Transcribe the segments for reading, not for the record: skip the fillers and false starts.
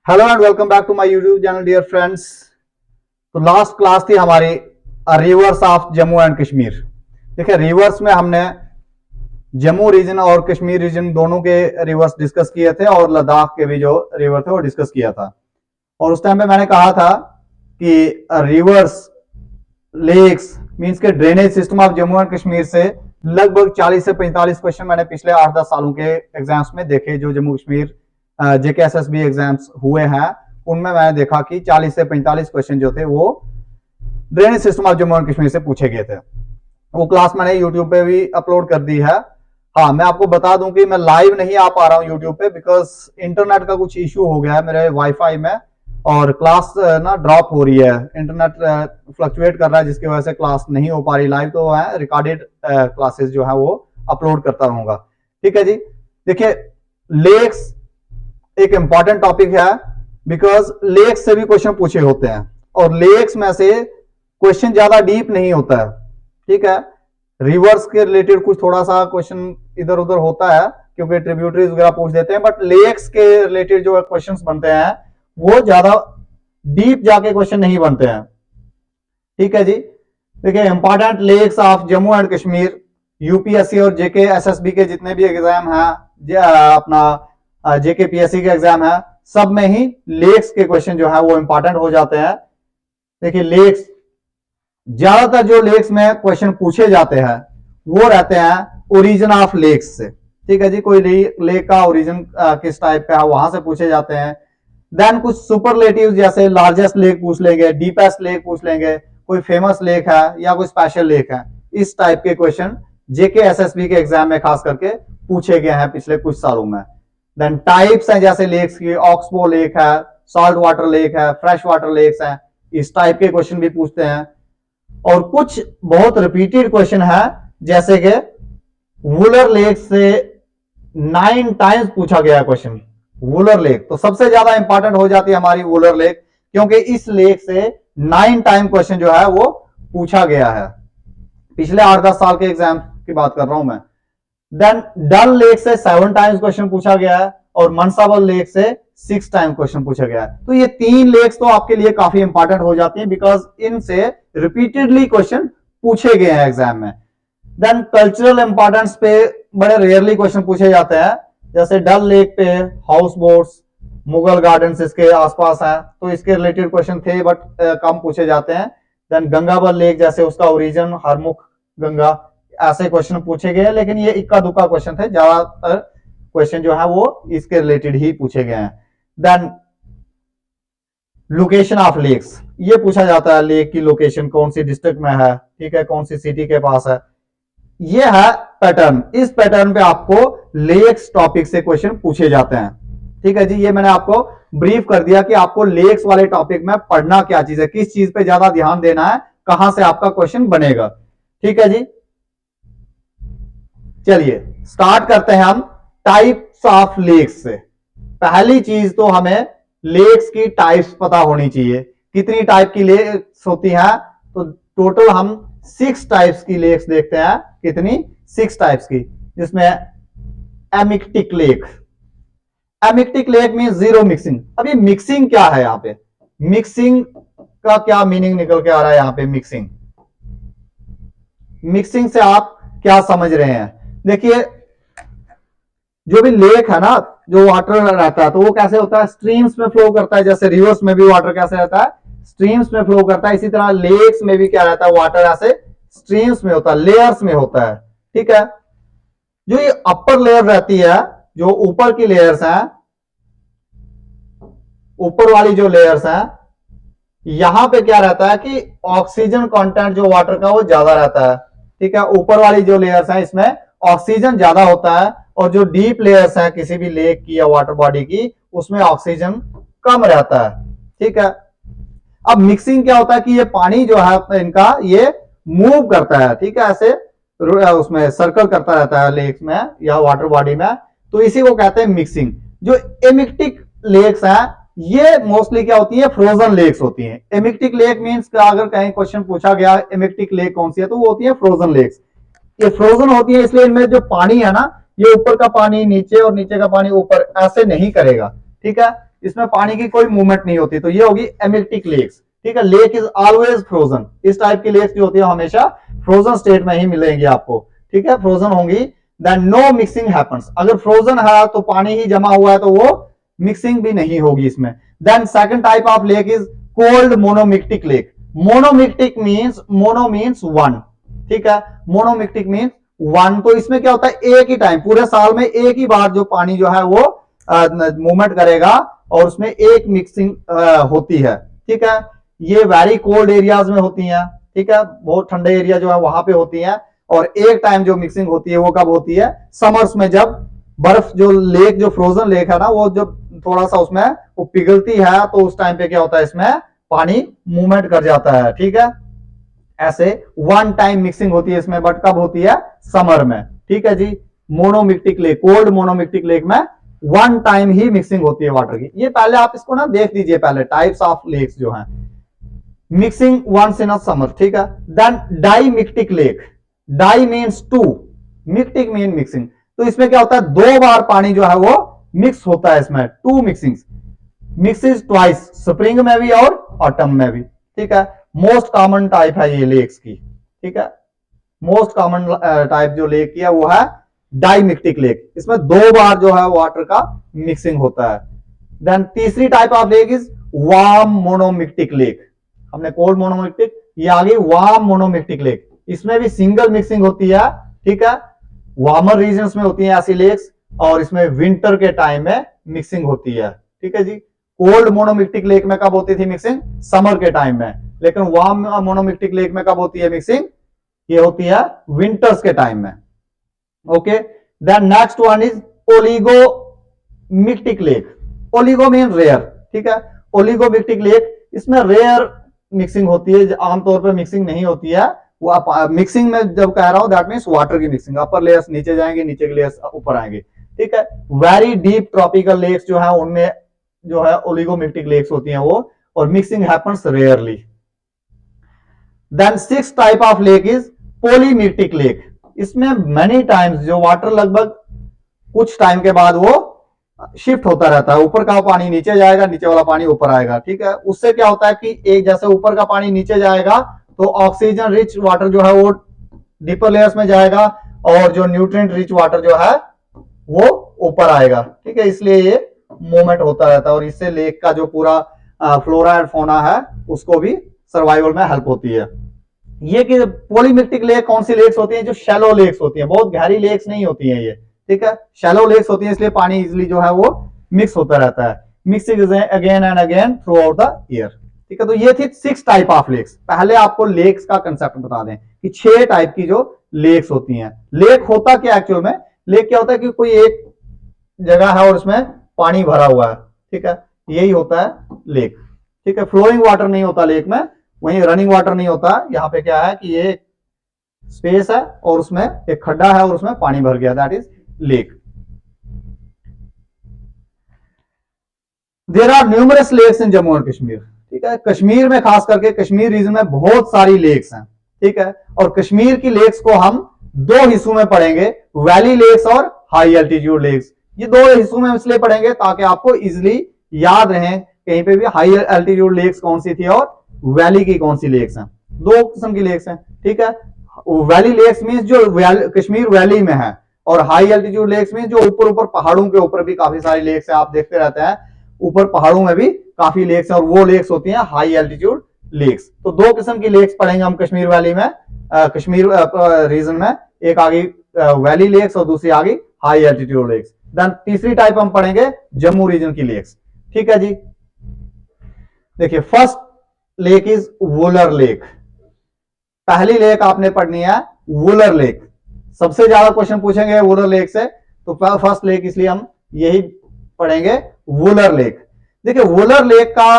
Hello and welcome back to my YouTube channel dear friends. तो last class थी हमारी rivers of Jammu and Kashmir. देखिए rivers में हमने जम्मू रीजन और कश्मीर रीजन दोनों के रिवर्स डिस्कस किए थे और लद्दाख के भी जो रिवर थे वो डिस्कस किया था। और उस टाइम पे मैंने कहा था कि रिवर्स लेक्स मींस के drainage system of Jammu and Kashmir से लगभग 40 से 45 क्वेश्चन मैंने पिछले 8-10 सालों के एग्जाम्स में देखे। जो जम्मू कश्मीर जेकेएसएसबी एग्जाम्स हुए हैं उनमें मैंने देखा कि 40 से 45 क्वेश्चन जो थे वो drainage system of Jammu and Kashmir से पूछे गए थे। वो क्लास मैंने यूट्यूब पे भी अपलोड कर दी है। हाँ, मैं आपको बता दूं कि मैं लाइव नहीं आ पा रहा हूं यूट्यूब पे बिकॉज इंटरनेट का कुछ इश्यू हो गया है मेरे वाईफाई में और क्लास ना ड्रॉप हो रही है, इंटरनेट फ्लक्चुएट कर रहा है जिसकी वजह से क्लास नहीं हो पा रही लाइव। तो है रिकॉर्डेड क्लासेस जो है वो अपलोड करता रहूंगा। ठीक है जी। देखिए लेक्स एक इंपॉर्टेंट टॉपिक है बिकॉज लेक्स से भी क्वेश्चन पूछे होते हैं और लेक्स में से क्वेश्चन ज्यादा डीप नहीं होता है। ठीक है, रिवर्स के रिलेटेड कुछ थोड़ा सा क्वेश्चन इधर उधर होता है क्योंकि ट्रिब्यूटरीज वगैरह पूछ देते हैं, बट लेक्स के रिलेटेड जो क्वेश्चंस बनते हैं वो ज्यादा डीप जाके क्वेश्चन नहीं बनते हैं। ठीक है जी। देखिए important lakes of Jammu and Kashmir, UPSC और जेके एसएसबी के जितने भी एग्जाम हैं, अपना जेके पीएससी के एग्जाम है, सब में ही लेक्स के क्वेश्चन जो है वो इंपॉर्टेंट हो जाते हैं। देखिए लेक्स ज्यादातर जो लेक्स में क्वेश्चन पूछे जाते हैं वो रहते हैं ओरिजिन ऑफ लेक्स से। ठीक है जी, कोई लेक का ओरिजिन किस टाइप का है वहां से पूछे जाते हैं। देन कुछ सुपरलेटिव जैसे लार्जेस्ट लेक पूछ लेंगे, डीपेस्ट लेक पूछ लेंगे, कोई फेमस लेक है या कोई स्पेशल लेक है, इस टाइप के क्वेश्चन जेके एसएसबी के एग्जाम में खास करके पूछे गए हैं पिछले कुछ सालों में। देन टाइप्स हैं जैसे लेक्स की, ऑक्सबो लेक है, सॉल्ट वाटर लेक है, फ्रेश वाटर लेक्स हैं, इस टाइप के क्वेश्चन भी पूछते हैं। और कुछ बहुत रिपीटेड क्वेश्चन है जैसे कि वुलर लेक से 9 टाइम्स पूछा गया क्वेश्चन। वुलर लेक तो सबसे ज्यादा इंपॉर्टेंट हो जाती है हमारी वुलर लेक क्योंकि इस लेक से 9 टाइम क्वेश्चन जो है वो पूछा गया है। पिछले 8-10 साल के एग्जाम की बात कर रहा हूं मैं। देन डल लेक से 7 टाइम्स क्वेश्चन पूछा गया है और मनसाबल लेक से 6 टाइम क्वेश्चन पूछा गया है। तो ये 3 लेक्स तो आपके लिए काफी इंपॉर्टेंट हो जाती है बिकॉज इनसे रिपीटेडली क्वेश्चन पूछे गए हैं एग्जाम में। देन कल्चरल इंपॉर्टेंस पे बड़े रेयरली क्वेश्चन पूछे जाते हैं, जैसे डल लेक पे हाउस बोट्स, मुगल गार्डन्स इसके आसपास है तो इसके रिलेटेड क्वेश्चन थे बट कम पूछे जाते हैं। देन गंगाबल लेक जैसे उसका ओरिजिन हरमुख गंगा, ऐसे क्वेश्चन पूछे गए, लेकिन ये इक्का दुक्का क्वेश्चन थे, ज्यादातर क्वेश्चन जो है वो इसके रिलेटेड ही पूछे गए हैं। देन लोकेशन ऑफ लेक्स, ये पूछा जाता है लेक की लोकेशन कौन सी डिस्ट्रिक्ट में है, ठीक है, कौन सी सिटी के पास है। ये है पैटर्न, इस पैटर्न पे आपको लेक्स टॉपिक से क्वेश्चन पूछे जाते हैं। ठीक है जी, ये मैंने आपको ब्रीफ कर दिया कि आपको लेक्स वाले टॉपिक में पढ़ना क्या चीज है, किस चीज पे ज्यादा ध्यान देना है, कहां से आपका क्वेश्चन बनेगा। ठीक है जी, चलिए स्टार्ट करते हैं हम टाइप्स ऑफ लेक्स से। पहली चीज तो हमें लेक्स की टाइप्स पता होनी चाहिए, कितनी टाइप की लेक्स होती हैं। तो टोटल हम 6 टाइप्स की लेक्स देखते हैं। कितनी? 6 टाइप्स की, जिसमें amictic lake. Amictic lake mean zero mixing. अभी मिक्सिंग क्या है यहाँ पे, मिक्सिंग का क्या मीनिंग निकल के आ रहा है यहाँ पे? मिक्सिंग, मिक्सिंग से आप क्या समझ रहे हैं? देखिए जो भी लेक है ना, जो वाटर रहता है तो वो कैसे होता है? स्ट्रीम्स में फ्लो करता है। जैसे रिवर्स में भी वाटर कैसे रहता है? स्ट्रीम्स में फ्लो करता है। इसी तरह लेक्स में भी क्या रहता है? वाटर ऐसे स्ट्रीम्स में होता है, लेयर्स में होता है। ठीक है, जो ये अपर लेयर रहती है, जो ऊपर की लेयर्स हैं, ऊपर वाली जो लेयर्स हैं, यहां पे क्या रहता है कि ऑक्सीजन कंटेंट जो वाटर का वो ज्यादा रहता है। ठीक है, ऊपर वाली जो लेयर्स हैं इसमें ऑक्सीजन ज्यादा होता है और जो डीप लेयर्स है किसी भी लेक की या वाटर बॉडी की, उसमें ऑक्सीजन कम रहता है। ठीक है, अब मिक्सिंग क्या होता है कि ये पानी जो है इनका ये मूव करता है। ठीक है, ऐसे उसमें सर्कल करता रहता है लेक्स में या वाटर बॉडी में, तो इसी को कहते हैं मिक्सिंग। जो एमिक्टिक लेक्स हैं ये मोस्टली क्या होती है? फ्रोजन लेक्स होती हैं। एमिक्टिक लेक मींस अगर कहीं क्वेश्चन पूछा गया एमिक्टिक लेक कौन सी है, तो वो होती है फ्रोजन लेक्स। ये फ्रोजन होती है इसलिए इनमें जो पानी है ना, ये ऊपर का पानी नीचे और नीचे का पानी ऊपर ऐसे नहीं करेगा। ठीक है, इसमें पानी की कोई मूवमेंट नहीं होती, तो ये होगी एमिक्टिक लेक्स। ठीक है, लेक इज ऑलवेज फ्रोजन। इस टाइप की लेक्स जो होती है हमेशा फ्रोजन स्टेट में ही मिलेंगी आपको। ठीक है, फ्रोजन होंगी। Then no mixing happens. अगर फ्रोजन है तो पानी ही जमा हुआ है तो वो मिक्सिंग भी नहीं होगी इसमें। Then second type of lake is cold monomictic lake. Monomictic means, mono means one. ठीक है, मोनोमिक्टिक मींस वन। तो इसमें क्या होता है, एक ही टाइम पूरे साल में एक ही बार जो पानी जो है वो मूवमेंट करेगा और उसमें एक मिक्सिंग होती है। ठीक है, ये वेरी कोल्ड एरियाज में होती हैं। ठीक है, बहुत ठंडे एरिया जो है वहां पे होती हैं। और एक टाइम जो मिक्सिंग होती है वो कब होती है, समर्स में, जब बर्फ जो लेक, जो फ्रोजन लेक है ना, वो जब थोड़ा सा उसमें वो पिघलती है तो उस टाइम पे क्या होता है, इसमें पानी मूवमेंट कर जाता है। ठीक है, ऐसे वन टाइम मिक्सिंग होती है इसमें, बट कब होती है, समर में। ठीक है जी, मोनोमिक्टिक लेक, कोल्ड मोनोमिक्टिक लेक में वन टाइम ही मिक्सिंग होती है वाटर की। ये पहले आप इसको ना देख लीजिए, पहले टाइप्स ऑफ लेक्स जो हैं। Mixing once in a summer. ठीक है, then dimictic lake. Di means two, mictic mean mixing. तो इसमें क्या होता है, दो बार पानी जो है वो मिक्स होता है इसमें, टू मिक्सिंग्स। मिक्सिस ट्वाइस, स्प्रिंग में भी और ऑटम में भी। ठीक है, मोस्ट कॉमन टाइप है ये लेक्स की। ठीक है, मोस्ट कॉमन टाइप जो लेक की है वो है डाइमिक्टिक लेक। इसमें दो बार जो है वाटर का मिक्सिंग होता है। देन तीसरी type of lake is warm monomictic lake. हमने कोल्ड मोनोमिक्टिक, ये आ गई वार्म मोनोमिक्टिक लेक। इसमें भी सिंगल मिक्सिंग होती है। ठीक है, वार्मर रीजन्स में होती है ऐसी लेक्स, और इसमें विंटर के टाइम में मिक्सिंग होती है। ठीक है जी, कोल्ड मोनोमिक्टिक लेक में कब होती थी मिक्सिंग, समर के टाइम में। लेकिन वार्म मोनोमिक्टिक लेक में कब होती है मिक्सिंग, ये होती है विंटर्स के टाइम में। Okay, then next one is oligomictic lake. Oligo mean rare. ठीक है, ओलिगोमिक्टिक लेक, इसमें रेयर मिक्सिंग होती है, आमतौर पर मिक्सिंग नहीं होती है। वो आप मिक्सिंग में जब कह रहा हूं, दैट मीन्स वाटर की मिक्सिंग, अपर लेयर्स नीचे जाएंगे, नीचे के लेयर्स ऊपर आएंगे। ठीक है, वेरी डीप ट्रॉपिकल लेक्स जो है उनमें जो है ओलिगोमिक्टिक लेक्स होती हैं वो, और mixing happens rarely. Then six type of lake is polymictic lake. इसमें मेनी टाइम्स जो वाटर लगभग कुछ टाइम के बाद वो शिफ्ट होता रहता है, ऊपर का पानी नीचे जाएगा, नीचे वाला पानी ऊपर आएगा। ठीक है, उससे क्या होता है कि एक जैसे ऊपर का पानी नीचे जाएगा तो ऑक्सीजन रिच वाटर जो है वो डीपर लेयर्स में जाएगा, और जो न्यूट्रिएंट रिच वाटर जो है वो ऊपर आएगा। ठीक है, इसलिए ये मूवमेंट होता रहता है, और इससे लेक का जो पूरा फ्लोरा एंड फोना है उसको भी सर्वाइवल में हेल्प होती है। ये कि पॉलीमिक्टिक लेक कौन सी लेक्स होती हैं, जो शैलो लेक्स होती हैं, बहुत गहरी लेक्स नहीं होती हैं ये। ठीक है, शैलो लेक्स होती हैं, इसलिए पानी इजिली जो है वो मिक्स होता रहता है, mixing again and again through out the year. ठीक है, तो ये थी सिक्स टाइप ऑफ लेक्स। पहले आपको लेक्स का कंसेप्ट बता दें कि 6 टाइप की जो लेक्स होती हैं। लेक होता क्या एक्चुअल में, लेक क्या होता है कि कोई एक जगह है और उसमें पानी भरा हुआ है। ठीक है, यही होता है लेक। ठीक है, फ्लोइंग वाटर नहीं होता लेक में, वहीं रनिंग वाटर नहीं होता। यहाँ पे क्या है कि ये स्पेस है और उसमें एक खड्डा है और उसमें पानी भर गया, that is lake. There are numerous lakes in Jammu and Kashmir. ठीक है, कश्मीर में, खास करके कश्मीर रीजन में बहुत सारी लेक्स हैं। ठीक है, और कश्मीर की लेक्स को हम दो हिस्सों में पढ़ेंगे, वैली लेक्स और हाई एल्टीट्यूड लेक्स। ये दो हिस्सों में इसलिए पढ़ेंगे ताकि आपको इजिली याद रहे कहीं पे भी हाई एल्टीट्यूड लेक्स कौन सी थी और वैली की कौन सी लेक्स हैं। दो किस्म की लेक्स हैं। ठीक है, वैली लेक्स मींस जो कश्मीर वैली में है, और हाई एल्टीट्यूड लेक्स मींस जो ऊपर ऊपर पहाड़ों के ऊपर भी काफी सारी लेक्स है, आप देखते रहते हैं ऊपर पहाड़ों में भी काफी लेक्स है, और वो लेक्स होती हैं हाई एल्टीट्यूड लेक्स। तो दो किस्म की लेक्स पढ़ेंगे हम कश्मीर वैली में, कश्मीर रीजन में। एक आ गई वैली लेक्स और दूसरी आ गई हाई एल्टीट्यूड लेक्स। देन तीसरी टाइप हम पढ़ेंगे जम्मू रीजन की लेक्स। ठीक है जी, देखिए first lake is Wular lake. पहली लेक आपने पढ़नी है वुलर लेक। सबसे ज्यादा क्वेश्चन पूछेंगे वुलर लेक से, तो फर्स्ट लेक इसलिए हम यही पढ़ेंगे, वुलर लेक। देखिए वुलर लेक का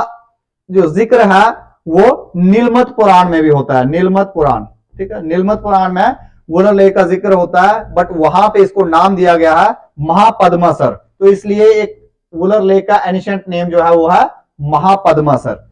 जो जिक्र है वो नीलमत पुराण में भी होता है, नीलमत पुराण। ठीक है, नीलमत पुराण में वुलर लेक का जिक्र होता है, बट वहां पे इसको नाम दिया गया है महापद्मासर। तो इसलिए एक वुलर लेक का एनिशेंट नेम जो है वो है महापद्मासर।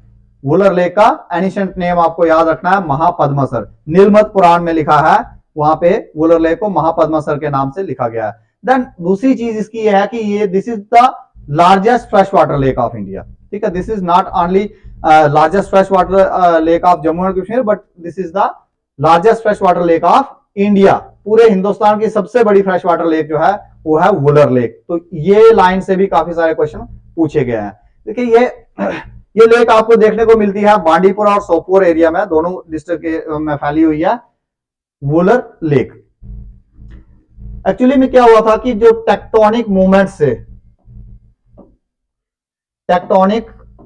वुलर लेक का एनिशेंट नेम आपको याद रखना है महापद्मासर। नीलमत पुराण में लिखा है, वहां पे वुलर लेक को महापद्मासर के नाम से लिखा गया है। देन दूसरी चीज इसकी है कि ये this is the largest fresh water lake of India. ठीक है, this is not only largest fresh water lake of Jammu and Kashmir, but this is the largest fresh water lake of India. पूरे हिंदुस्तान की सबसे बड़ी फ्रेश वाटर लेक जो है वो है वुलर लेक। तो ये लाइन से भी काफी सारे क्वेश्चन पूछे गए हैं। देखिए ये लेक आपको देखने को मिलती है बांडीपुरा और सोपोर एरिया में, दोनों डिस्ट्रिक्ट में फैली हुई है वुलर लेक। एक्चुअली में क्या हुआ था कि जो टेक्टोनिक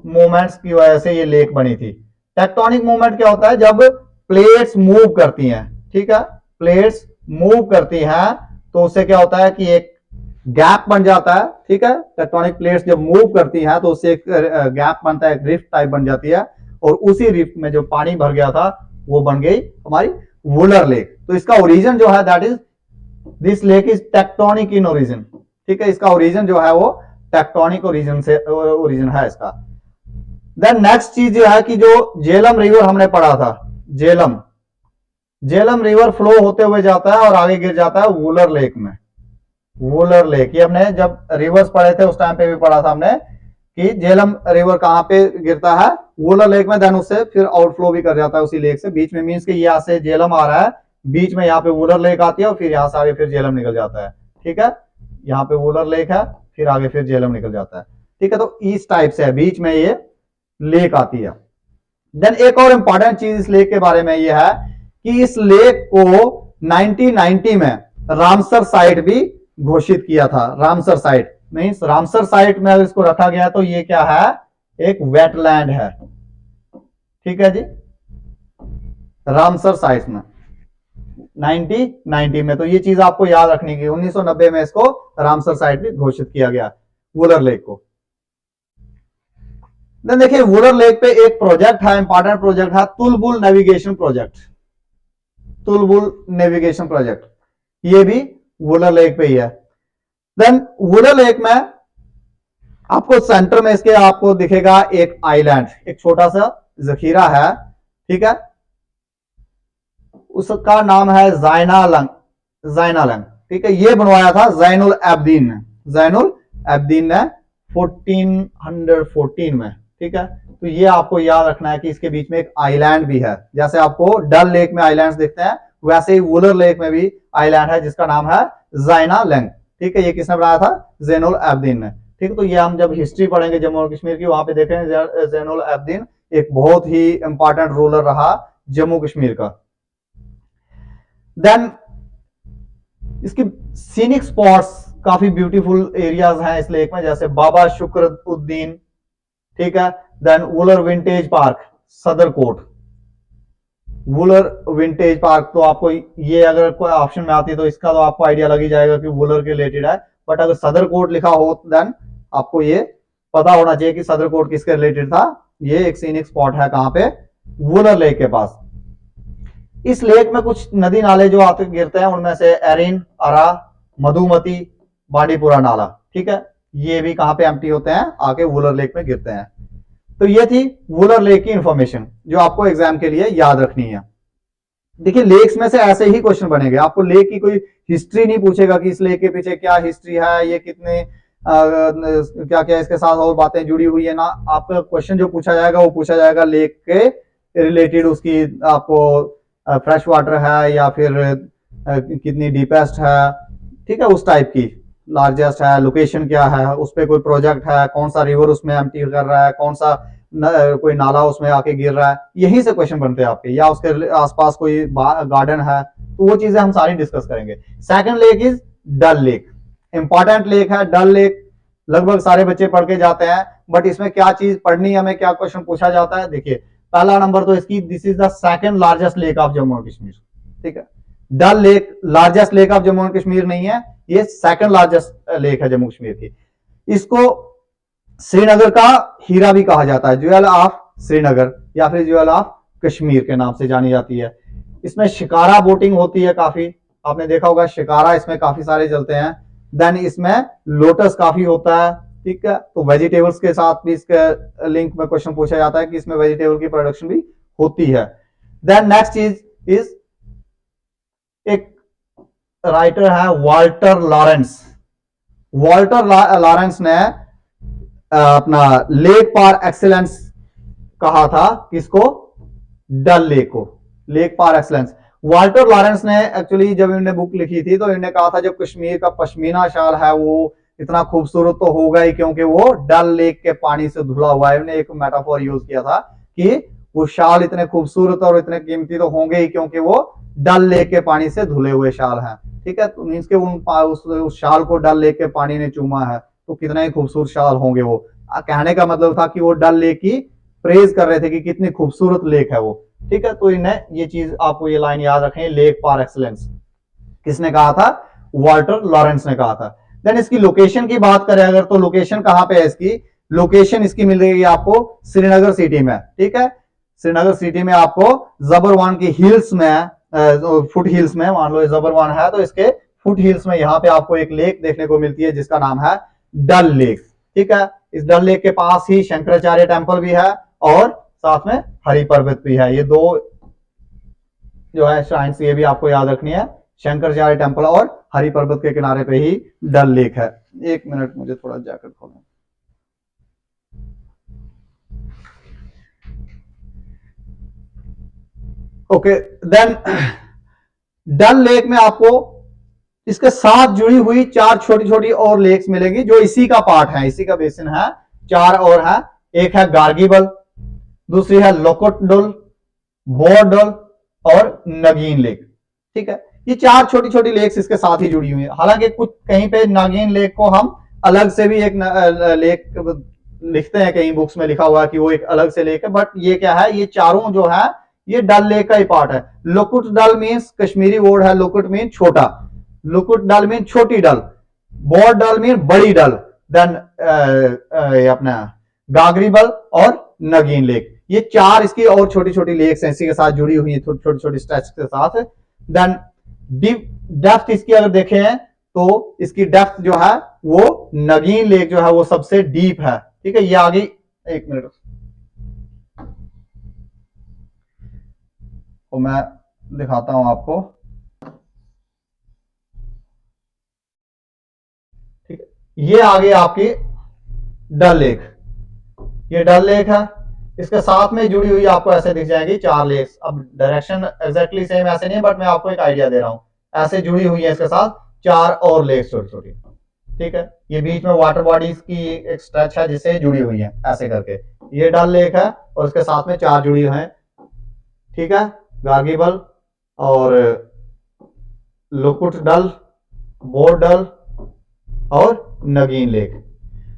मूवमेंट्स की वजह से ये लेक बनी थी। टेक्टोनिक मूवमेंट क्या होता है, जब प्लेट्स मूव करती हैं, ठीक है, प्लेट्स मूव करती हैं तो उससे क्या होता है कि एक गैप बन जाता है। ठीक है, टेक्टोनिक प्लेट्स जब मूव करती हैं तो उससे एक गैप बनता है, एक रिफ्ट टाइप बन जाती है, और उसी रिफ्ट में जो पानी भर गया था वो बन गई हमारी वुलर लेक। तो इसका ओरिजिन जो है that is this lake is tectonic in origin. ठीक है, इसका ओरिजिन जो है वो टेक्टोनिक ओरिजिन है इसका। देन नेक्स्ट चीज जो है कि जो झेलम रिवर हमने पढ़ा था, झेलम रिवर फ्लो होते हुए जाता है और आगे गिर जाता है वुलर लेक में। वुलर लेक, ये हमने जब रिवर्स पढ़े थे उस टाइम पे भी पढ़ा था हमने कि झेलम रिवर कहां पे गिरता है, वुलर लेक में, देन उससे फिर आउटफ्लो भी कर जाता है उसी लेक से बीच में। मींस कि यहाँ से झेलम आ रहा है, बीच में यहाँ पे वुलर लेक आती है और फिर यहाँ से आगे फिर झेलम निकल जाता है। ठीक है, यहाँ पे वुलर लेक है, फिर आगे फिर झेलम निकल जाता है। ठीक है, तो इस टाइप से है, बीच में ये लेक आती है। देन एक और इंपॉर्टेंट चीज इस लेक के बारे में यह है कि इस लेक को 1990 में रामसर साइट भी घोषित किया था। Ramsar site means Ramsar site में अगर इसको रखा गया तो ये क्या है, एक वेटलैंड है। ठीक है जी, रामसर साइट में 1990 में, तो ये चीज आपको याद रखनी है। 1990 में इसको रामसर साइट भी घोषित किया गया वुलर लेक को। देन देखिए वुलर लेक पे एक प्रोजेक्ट है, इंपॉर्टेंट प्रोजेक्ट है Tulbul navigation project. Tulbul navigation project ये भी वुलर लेक पे ही है। देन वुलर लेक में आपको सेंटर में इसके आपको दिखेगा एक आइलैंड, एक छोटा सा जखीरा है। ठीक है, उसका नाम है जैनालंग। ठीक है, ये बनवाया था जैनुल एब्दीन ने 1414 में। ठीक है, तो ये आपको याद रखना है कि इसके बीच में एक आइलैंड भी है। जैसे आपको डल लेक में आइलैंड्स दिखते हैं वैसे ही वुलर लेक में भी आइलैंड है जिसका नाम है जैनालंग। ठीक है, ये किसने बनाया था, जैनुल एब्दीन ने। ठीक है, तो ये हम जब हिस्ट्री पढ़ेंगे जम्मू और कश्मीर की वहां पे देखेंगे जैनुल एब्दीन एक बहुत ही इंपॉर्टेंट रूलर रहा जम्मू कश्मीर का। देन इसकी सीनिक स्पॉट्स काफी ब्यूटीफुल एरियाज हैं इस लेक में, जैसे बाबा शुक्रुद्दीन। ठीक है, then Wular vintage park Sadarkot, Wular vintage park. तो आपको ये अगर कोई ऑप्शन में आती है तो इसका तो आपको आइडिया लग ही जाएगा कि वुलर के रिलेटेड है, बट अगर सदरकोट लिखा हो देन आपको ये पता होना चाहिए कि सदरकोट किसके रिलेटेड था। ये एक सीनिक स्पॉट है कहां पे, वुलर लेक के पास। इस लेक में कुछ नदी नाले जो आते गिरते हैं उनमें से एरिन, अरा, मधुमती, बांडीपुरा नाला। ठीक है, ये भी कहां पे एम्प्टी होते हैं, आके वुलर लेक में गिरते हैं। तो ये थी वुलर लेक की इंफॉर्मेशन जो आपको एग्जाम के लिए याद रखनी है। देखिए लेक्स में से ऐसे ही क्वेश्चन बनेंगे, आपको लेक की कोई हिस्ट्री नहीं पूछेगा कि इस लेक के पीछे क्या हिस्ट्री है, ये कितने क्या क्या इसके साथ और बातें जुड़ी हुई है ना। आपका क्वेश्चन जो पूछा जाएगा वो पूछा जाएगा लेक के रिलेटेड, उसकी आपको फ्रेश वाटर है या फिर कितनी डीपेस्ट है। ठीक है, उस टाइप की, लार्जेस्ट है, लोकेशन क्या है, उस पर कोई प्रोजेक्ट है, कौन सा रिवर उसमें एम्प्टी कर रहा है, कौन सा कोई नाला उसमें आके गिर रहा है, यहीं से क्वेश्चन बनते हैं आपके, या उसके आसपास कोई गार्डन है, तो वो चीजें हम सारी डिस्कस करेंगे। Second lake is Dal lake, important lake है डल लेक, लगभग सारे बच्चे पढ़ के जाते हैं, बट इसमें क्या चीज पढ़नी है हमें, क्या क्वेश्चन पूछा जाता है। देखिए पहला नंबर तो इसकी, this is the second largest lake of Jammu and Kashmir. ठीक है, Dal lake largest lake of Jammu and Kashmir नहीं है, ये सेकंड लार्जेस्ट लेक है जम्मू कश्मीर की। इसको श्रीनगर का हीरा भी कहा जाता है, ज्वेल ऑफ श्रीनगर या फिर ज्वेल ऑफ कश्मीर के नाम से जानी जाती है। इसमें शिकारा बोटिंग होती है काफी, आपने देखा होगा शिकारा इसमें काफी सारे चलते हैं। देन इसमें लोटस काफी होता है। ठीक है, तो वेजिटेबल्स के साथ भी इसके लिंक में क्वेश्चन पूछा जाता है कि इसमें वेजिटेबल की प्रोडक्शन भी होती है। देन नेक्स्ट चीज इज, एक राइटर है वाल्टर लॉरेंस। वाल्टर लॉरेंस ने अपना लेक पार एक्सीलेंस कहा था किसको, डल लेक को, lake par excellence. Walter Lawrence ने एक्चुअली जब इन्होंने बुक लिखी थी तो इन्होंने कहा था जब कश्मीर का पश्मीना शाल है वो इतना खूबसूरत तो होगा ही क्योंकि वो डल लेक के पानी से धुला हुआ है। उन्होंने एक मेटाफोर यूज किया था कि वो शाल इतने खूबसूरत और इतने कीमती तो होंगे ही क्योंकि वो डल लेक के पानी से धुले हुए शाल हैं। ठीक है, तो मीन्स के उस शाल को डल लेक के पानी ने चूमा है तो कितना ही खूबसूरत शाल होंगे वो। कहने का मतलब था कि वो डल लेक की प्रेज कर रहे थे कि कितनी खूबसूरत लेक है वो। ठीक है, तो इन्हें ये चीज आपको ये लाइन याद रखें, लेक पार एक्सीलेंस किसने कहा था, वाल्टर लॉरेंस ने कहा था। देन इसकी लोकेशन की बात करें अगर तो लोकेशन कहां पे है इसकी, लोकेशन इसकी मिल रही है आपको श्रीनगर सिटी में। ठीक है, श्रीनगर सिटी में आपको जबरवान की हिल्स में, फुट हिल्स में, मान लो जबरवान है तो इसके फुट हिल्स में यहाँ पे आपको एक लेक देखने को मिलती है जिसका नाम है डल लेक। ठीक है, इस डल लेक के पास ही शंकराचार्य टेम्पल भी है और साथ में हरि पर्वत भी है। ये दो जो है श्राइन्स ये भी आपको याद रखनी है, शंकराचार्य टेम्पल और हरि पर्वत के किनारे पे ही डल लेक है। एक मिनट मुझे थोड़ा जैकेट खोलना। ओके, देन डल लेक में आपको इसके साथ जुड़ी हुई 4 छोटी छोटी और लेक्स मिलेंगी जो इसी का पार्ट है, इसी का बेसिन है। 4 और है, एक है गार्गीबल, दूसरी है लोकोटडुल, बोरडुल और नगीन लेक। ठीक है, ये 4 छोटी छोटी लेक्स इसके साथ ही जुड़ी हुई है। हालांकि कुछ कहीं पे नागिन लेक को हम अलग से भी एक लेक लिखते हैं, कहीं बुक्स में लिखा हुआ है कि वो एक अलग से लेक है, बट ये क्या है, ये चारों जो है ये डल लेक का ही पार्ट है। लोकुट डल मीन्स कश्मीरी वर्ड है, लोकुट मीन छोटा, लुकुट डल मीन छोटी डल, बोर डल मीन बड़ी डल, देन अपना गागरीबल और नगीन लेक। ये 4 इसकी और छोटी छोटी लेक्स हैं इसी के साथ जुड़ी हुई है, छोटी छोटी स्ट्रेच के साथ। देन डेप्थ इसकी अगर देखें तो इसकी डेप्थ जो है वो नगीन लेक जो है वो सबसे डीप है। ठीक है, ये आगे एक मिनट तो मैं दिखाता हूं आपको। ठीक है, ये आगे आपकी डल लेक, ये डल लेक है, इसके साथ में जुड़ी हुई आपको ऐसे दिख जाएंगी 4 लेक्स। अब डायरेक्शन एग्जैक्टली सेम ऐसे नहीं है बट मैं आपको एक आइडिया दे रहा हूं, ऐसे जुड़ी हुई है इसके साथ 4 और लेक्स छोटी छोटी। ठीक है, ये बीच में वाटर बॉडीज की एक स्ट्रेच है जिससे जुड़ी हुई है ऐसे करके। ये डल लेक है और इसके साथ में 4 जुड़ी हुई है। ठीक है, गार्गीबल और लोकुट डल, बोर डल और नगीन लेक।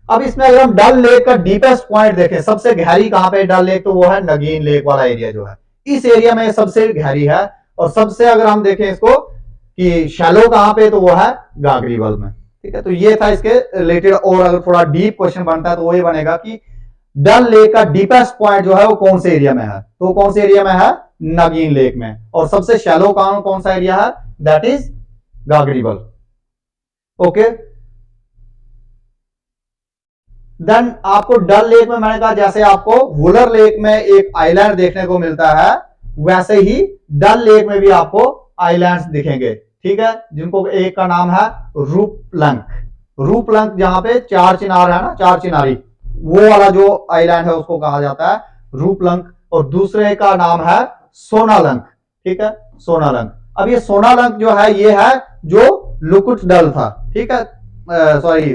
अब इसमें अगर हम डल लेक का डीपेस्ट पॉइंट देखें, सबसे गहरी कहां पे डल लेक, तो वो है नगीन लेक वाला एरिया जो है, इस एरिया में सबसे गहरी है। और सबसे अगर हम देखें इसको कि शैलो कहां पे, तो वो है गागरीबल में। ठीक है, तो ये था इसके रिलेटेड। और अगर थोड़ा डीप क्वेश्चन बनता है तो वो ये बनेगा कि डल लेक का डीपेस्ट पॉइंट जो है वो कौन से एरिया में है, तो कौन से एरिया में है, नगीन लेक में। और सबसे शैलो कौन सा एरिया है, दैट इज गागरीबल। ओके, देन आपको डल लेक में मैंने कहा जैसे आपको वुलर लेक में एक आइलैंड देखने को मिलता है वैसे ही डल लेक में भी आपको आइलैंड्स दिखेंगे। ठीक है, जिनको एक का नाम है रूपलंक। रूपलंक जहां पे 4 चिनार है ना, 4 चिनारी, वो वाला जो आइलैंड है उसको कहा जाता है रूपलंक। और दूसरे का नाम है सोनालंक। ठीक है, सोनालंक। अब ये सोनालंक जो है ये है जो लुकुट डल था। ठीक है, सॉरी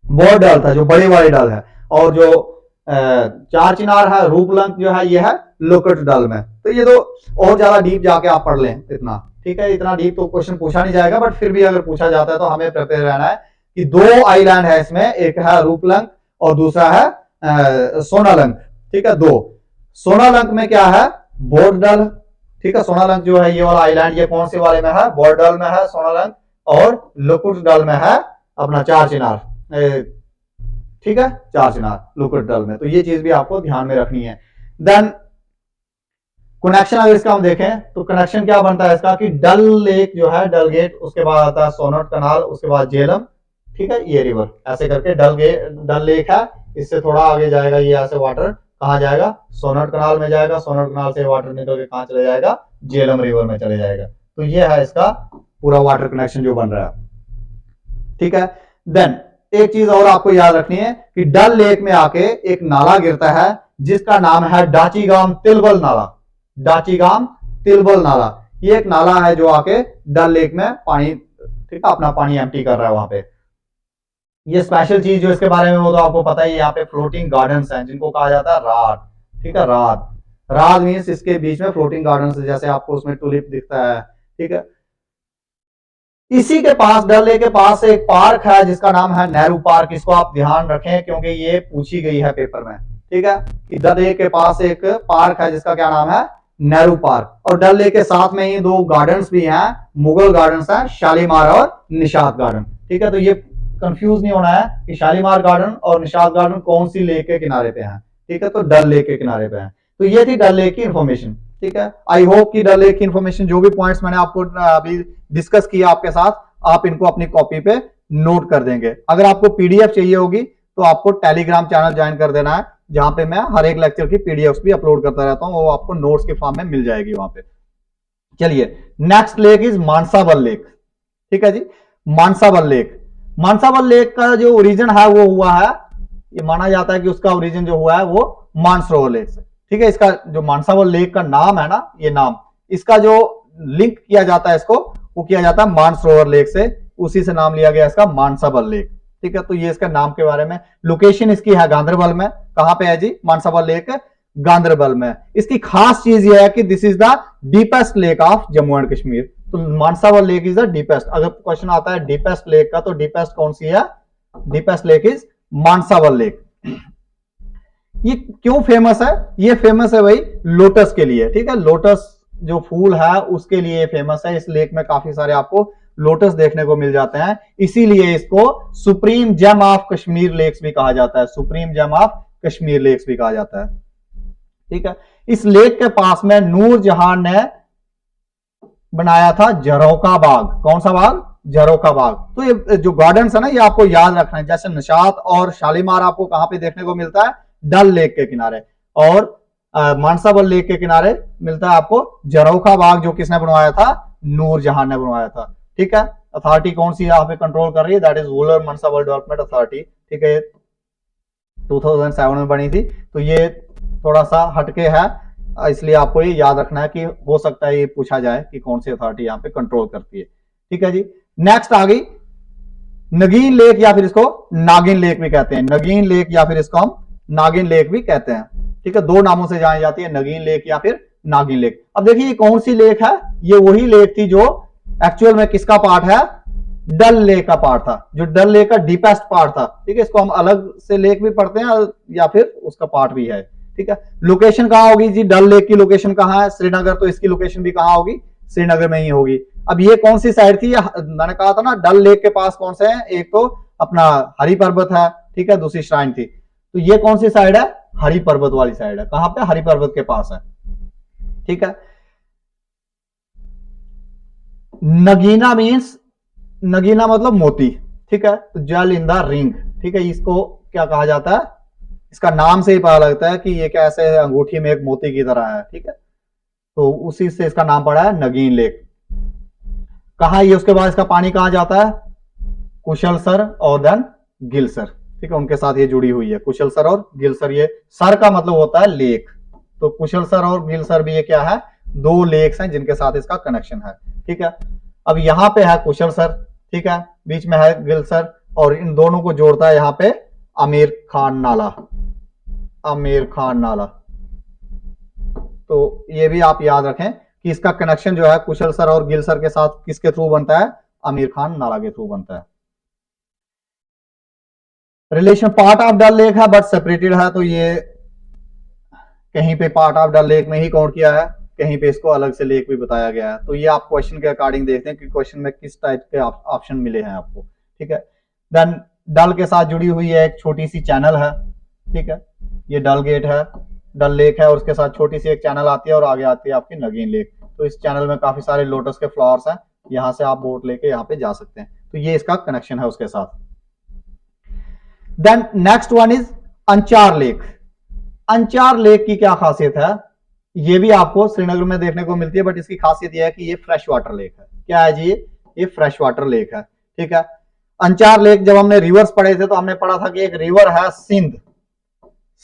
बोर डल था जो बड़ी वाली डल है। और जो 4 चिनार है रूपलंक जो है ये है लुकुट डल में। तो ये तो और ज्यादा डीप जाके आप पढ़ लें इतना। ठीक है, इतना डीप तो क्वेश्चन पूछा नहीं जाएगा बट फिर भी अगर पूछा जाता है तो हमें प्रिपेयर रहना है कि 2 आइलैंड है इसमें, एक है रूपलंक और दूसरा है सोनालंक। ठीक है, 2 सोनालंक में क्या है, बोरडल। ठीक है, सोनालंक जो है ये वाला आइलैंड ये कौन से वाले में है, बोरडल में है सोनालंक, और लुकुट डल में है अपना 4 चिनार। ठीक है, 4 चिनार लुकुट डल में। तो ये चीज भी आपको ध्यान में रखनी है। देन कनेक्शन अगर इसका हम देखें तो कनेक्शन क्या बनता है इसका कि डल लेक जो है, डल गेट, उसके बाद आता है सोनट कनाल, उसके बाद जेलम। ठीक है, ये रिवर ऐसे करके डल लेक है, इससे थोड़ा आगे जाएगा ये ऐसे वाटर कहां जाएगा, सोनट कनाल में जाएगा, सोनट कनाल से वाटर निकल के कहां चले जाएगा, जेलम रिवर में चले जाएगा। तो ये है इसका पूरा वाटर कनेक्शन जो बन रहा है। ठीक है, देन एक चीज और आपको याद रखनी है कि डल लेक में आके एक नाला गिरता है जिसका नाम है डाचीगाम तिलबल नाला। डाचीगाम तिलबल नाला, ये एक नाला है जो आके डल लेक में पानी, ठीक है, अपना पानी एम्प्टी कर रहा है वहां पे। ये स्पेशल चीज जो इसके बारे में वो तो आपको पता ही, यहाँ पे फ्लोटिंग गार्डन्स हैं जिनको कहा जाता है रात, ठीक है, रात। रात मीन्स इसके बीच में फ्लोटिंग गार्डन्स, जैसे आपको उसमें टूलिप दिखता है, ठीक है। इसी के पास, डल लेक के पास एक पार्क है जिसका नाम है नेहरू पार्क। इसको आप ध्यान रखें क्योंकि ये पूछी गई है पेपर में, ठीक है। कि डल लेक के पास एक पार्क है जिसका क्या नाम है, नेहरू पार्क। और डल लेक के साथ में ही दो गार्डन्स भी हैं, मुगल गार्डन्स हैं, शालीमार और निशात गार्डन, ठीक है। तो ये कंफ्यूज नहीं होना है कि शालीमार गार्डन और निशात गार्डन कौन सी लेक के किनारे पे हैं, ठीक है। तो डल लेक के किनारे पे हैं। तो ये थी डल लेक की इंफॉर्मेशन, ठीक है। आई होप कि डल लेक की इंफॉर्मेशन, जो भी पॉइंट्स मैंने आपको अभी डिस्कस किया आपके साथ, आप इनको अपनी कॉपी पे नोट कर देंगे। अगर आपको पीडीएफ चाहिए होगी तो आपको टेलीग्राम चैनल ज्वाइन कर देना है, जहां पे मैं हर एक लेक्चर की पीडीएफ भी अपलोड करता रहता हूं, वो आपको नोट्स के फॉर्म में मिल जाएगी वहां पे। चलिए, next lake is Manasbal lake, ठीक है जी। मानसाबल लेक, मानसाबल लेक का जो ओरिजिन है वो हुआ है, ये माना जाता है कि उसका ओरिजिन जो हुआ है वो मानसरोवर लेक से, ठीक है। इसका जो मानसाबल लेक का नाम है ना, ये नाम, इसका जो लिंक किया जाता है इसको, वो किया जाता है मानसरोवर लेक से, उसी से नाम लिया गया इसका मानसाबल लेक, ठीक है। तो ये इसका नाम के बारे में। लोकेशन इसकी है गांधरबल में। कहां पे है जी मानसाबल लेक? गांधरबल में। इसकी खास चीज ये है कि this is the deepest lake of Jammu and Kashmir. तो मानसाबल लेक इज द डीपेस्ट। अगर क्वेश्चन आता है डीपेस्ट लेक का, तो डीपेस्ट कौन सी है? Deepest lake is Manasbal lake. ये क्यों फेमस है? ये फेमस है भाई लोटस के लिए, ठीक है। लोटस जो फूल है उसके लिए फेमस है। इस लेक में काफी सारे आपको लोटस देखने को मिल जाते हैं, इसीलिए इसको supreme gem of Kashmir lakes भी कहा जाता है। Supreme gem of Kashmir lakes भी कहा जाता है, ठीक है। इस लेक के पास में नूरजहां ने बनाया था झरोखा बाग। कौन सा बाग? झरोखा बाग। तो ये जो गार्डन्स है ना, ये आपको याद रखना है। जैसे निशात और शालीमार आपको कहां पे देखने को मिलता है? डल लेक के किनारे। और मानसाबल लेक के किनारे मिलता है आपको झरोखा बाग, जो किसने बनवाया था? नूरजहां ने बनवाया था, ठीक है। अथॉरिटी कौन सी यहाँ पे कंट्रोल कर रही है? That is Wular Manasbal development authority, ठीक है। 2007 में बनी थी। तो ये थोड़ा सा हटके है, इसलिए आपको ये याद रखना है कि हो सकता है ये पूछा जाए कि कौन सी अथॉरिटी यहाँ पे कंट्रोल करती है, ठीक है जी। नेक्स्ट आ गई नगीन लेक, या फिर इसको नागिन लेक भी कहते हैं। नगीन लेक या फिर इसको हम नागिन लेक भी कहते हैं, ठीक है। दो नामों से जानी जाती है, नगीन लेक या फिर नागिन लेक। अब देखिए ये कौन सी लेक है? ये वही लेक थी जो एक्चुअल में किसका पार्ट है? डल लेक का पार्ट था, जो डल लेक का डीपेस्ट पार्ट था, ठीक है। इसको हम अलग से लेक भी पढ़ते हैं या फिर उसका पार्ट भी है, ठीक है। लोकेशन कहां होगी जी? डल लेक की लोकेशन कहां है? श्रीनगर। तो इसकी लोकेशन भी कहां होगी? श्रीनगर में ही होगी। अब ये कौन सी साइड थी? मैंने कहा था ना डल लेक के पास कौन से हैं? एक तो अपना हरि पर्वत है, ठीक है, दूसरी श्राइन थी। तो ये कौन सी साइड है? हरि पर्वत वाली साइड है। कहां पे? हरि पर्वत के पास है, ठीक है। नगीना मीन्स, नगीना मतलब मोती, ठीक है। तो जल इन द रिंग, ठीक है। इसको क्या कहा जाता है? इसका नाम से ही पता लगता है कि ये कैसे अंगूठी में एक मोती की तरह है, ठीक है। तो उसी से इसका नाम पड़ा है नगीन लेक। कहा ये, उसके बाद इसका पानी कहां जाता है? कुशलसर और देन गिलसर, ठीक है। उनके साथ ये जुड़ी हुई है, कुशलसर और गिलसर। ये सर का मतलब होता है लेक, तो कुशलसर और गिलसर भी ये क्या है? दो लेक्स हैं जिनके साथ इसका कनेक्शन है, ठीक है। अब यहां पे है कुशलसर, ठीक है, बीच में है गिलसर, और इन दोनों को जोड़ता है यहां पे आमिर खान नाला। आमिर खान नाला। तो ये भी आप याद रखें कि इसका कनेक्शन जो है कुशलसर और गिलसर के साथ किसके थ्रू बनता है? आमिर खान नाला के थ्रू बनता है। Relation part of Dal lake है बट सेपरेटेड है, तो ये कहीं पे पार्ट ऑफ डल लेक में ही काउंट किया है, कहीं पे इसको अलग से लेक भी बताया गया है। तो ये आप क्वेश्चन के अकॉर्डिंग देखते हैं कि क्वेश्चन में किस टाइप के ऑप्शन मिले हैं आपको, ठीक है। देन डल के साथ जुड़ी हुई है एक छोटी सी चैनल है, ठीक है। ये डल गेट है, डल लेक है, और उसके साथ छोटी सी एक चैनल आती है और आगे आती है आपकी नगीन लेक। तो इस चैनल में काफी सारे लोटस के फ्लावर्स हैं, यहां से आप बोट लेके यहाँ पे जा सकते हैं। तो ये इसका कनेक्शन है उसके साथ। Then next one is Anchar lake. Anchar lake की क्या खासियत है? ये भी आपको श्रीनगर में देखने को मिलती है, बट इसकी खासियत यह है कि ये फ्रेश वाटर लेक है। क्या है जी? ये फ्रेश वाटर लेक है, ठीक है। अंचार लेक जब हमने रिवर्स पढ़े थे तो हमने पढ़ा था कि एक रिवर है सिंध,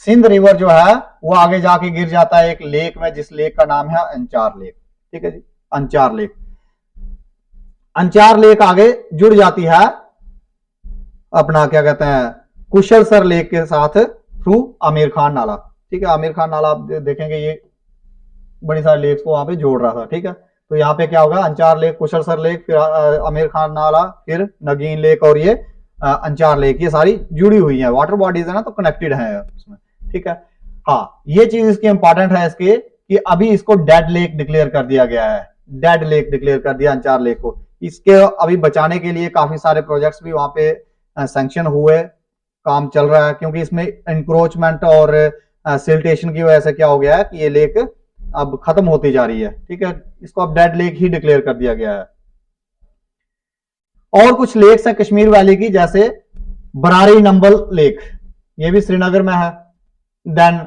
सिंध रिवर जो है वो आगे जाके गिर जाता है एक लेक में, जिस लेक का नाम है अंचार लेक। ठीक है जी, अंचार लेक। अंचार लेक आगे जुड़ जाती है अपना क्या कहते हैं कुशलसर लेक के साथ थ्रू आमिर खान नाला। ठीक है, आमिर खान नाला आप देखेंगे ये बड़ी सारी लेक्स को वहां पे जोड़ रहा था। ठीक है, तो यहाँ पे क्या होगा, अंचार लेक, कुशलसर लेक, फिर आमिर खान नाला, फिर नगीन लेक और ये अंचार लेक, ये सारी जुड़ी हुई है, वाटर बॉडीज है ना, तो कनेक्टेड है उसमें। ठीक है, हाँ ये चीज इसकी इंपॉर्टेंट है इसके कि अभी इसको डेड लेक डिक्लेयर कर दिया गया है, डेड लेक डिक्लेयर कर दिया अंचार लेक को। इसके अभी बचाने के लिए काफी सारे प्रोजेक्ट्स भी वहां पे सैंक्शन हुए, काम चल रहा है, क्योंकि इसमें इंक्रोचमेंट और सिल्टेशन की वजह से क्या हो गया है कि ये लेक अब खत्म होती जा रही है। ठीक है, इसको अब डेड लेक ही डिक्लेयर कर दिया गया है। और कुछ लेक्स है कश्मीर वैली की, जैसे बरारी नंबल लेक, ये भी श्रीनगर में है। देन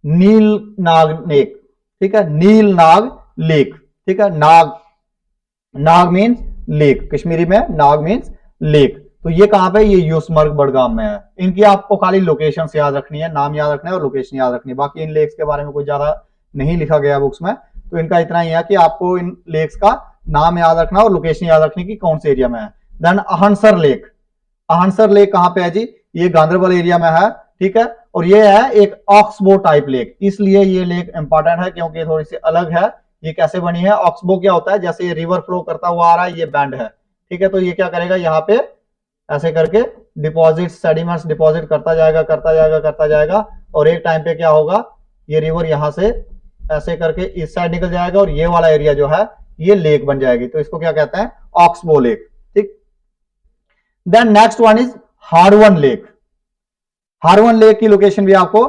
नील नाग लेक, ठीक है, नील नाग लेक। ठीक है, नाग, नाग मीन्स लेक, कश्मीरी में नाग मीन्स लेक। तो ये कहां पे, ये यूसमर्ग बडगाम में है। इनकी आपको खाली लोकेशन याद रखनी है, नाम याद रखना है और लोकेशन याद रखनी है, बाकी इन लेक्स के बारे में कोई ज्यादा नहीं लिखा गया बुक्स में, तो इनका इतना ही है कि आपको इन लेक्स का नाम याद रखना और लोकेशन याद रखनी की कौन से एरिया में है। देन अहनसर लेक, अहनसर लेक कहां पे है जी, ये गांधरबल एरिया में है। ठीक है, और ये है एक ऑक्सबो टाइप लेक, इसलिए ये लेक इंपॉर्टेंट है क्योंकि थोड़ी सी अलग है। ये कैसे बनी है, ऑक्सबो क्या होता है, जैसे ये रिवर फ्लो करता हुआ आ रहा है, ये बैंड है। ठीक है, तो ये क्या करेगा, यहाँ पे ऐसे करके डिपॉजिट, सेडिमेंट्स डिपॉजिट करता जाएगा करता जाएगा करता जाएगा, और एक टाइम पे क्या होगा, ये रिवर यहां से ऐसे करके इस साइड निकल जाएगा और ये वाला एरिया जो है ये लेक बन जाएगी, तो इसको क्या कहते हैं, ऑक्सबो लेक। ठीक, then next one is Harwan lake. Harwan lake की लोकेशन भी आपको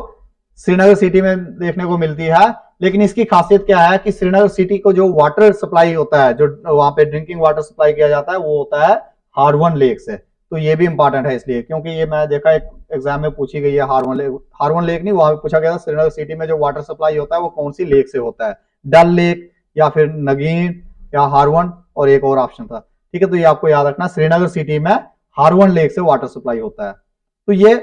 श्रीनगर सिटी में देखने को मिलती है, लेकिन इसकी खासियत क्या है कि श्रीनगर सिटी को जो वाटर सप्लाई होता है, जो वहां पे ड्रिंकिंग वाटर सप्लाई किया जाता है, वो होता है हारवन लेक से। तो ये भी इंपॉर्टेंट है इसलिए, क्योंकि ये मैं देखा एक एग्जाम में पूछी गई है, हारवन लेक, हारवन लेक नहीं, वहां पे पूछा गया था श्रीनगर सिटी में जो वाटर सप्लाई होता है वो कौन सी लेक से होता है, डल लेक या फिर नगीन या हारवन, और एक और ऑप्शन था। ठीक है, तो ये आपको याद रखना, श्रीनगर सिटी में हारवन लेक से वाटर सप्लाई होता है। तो ये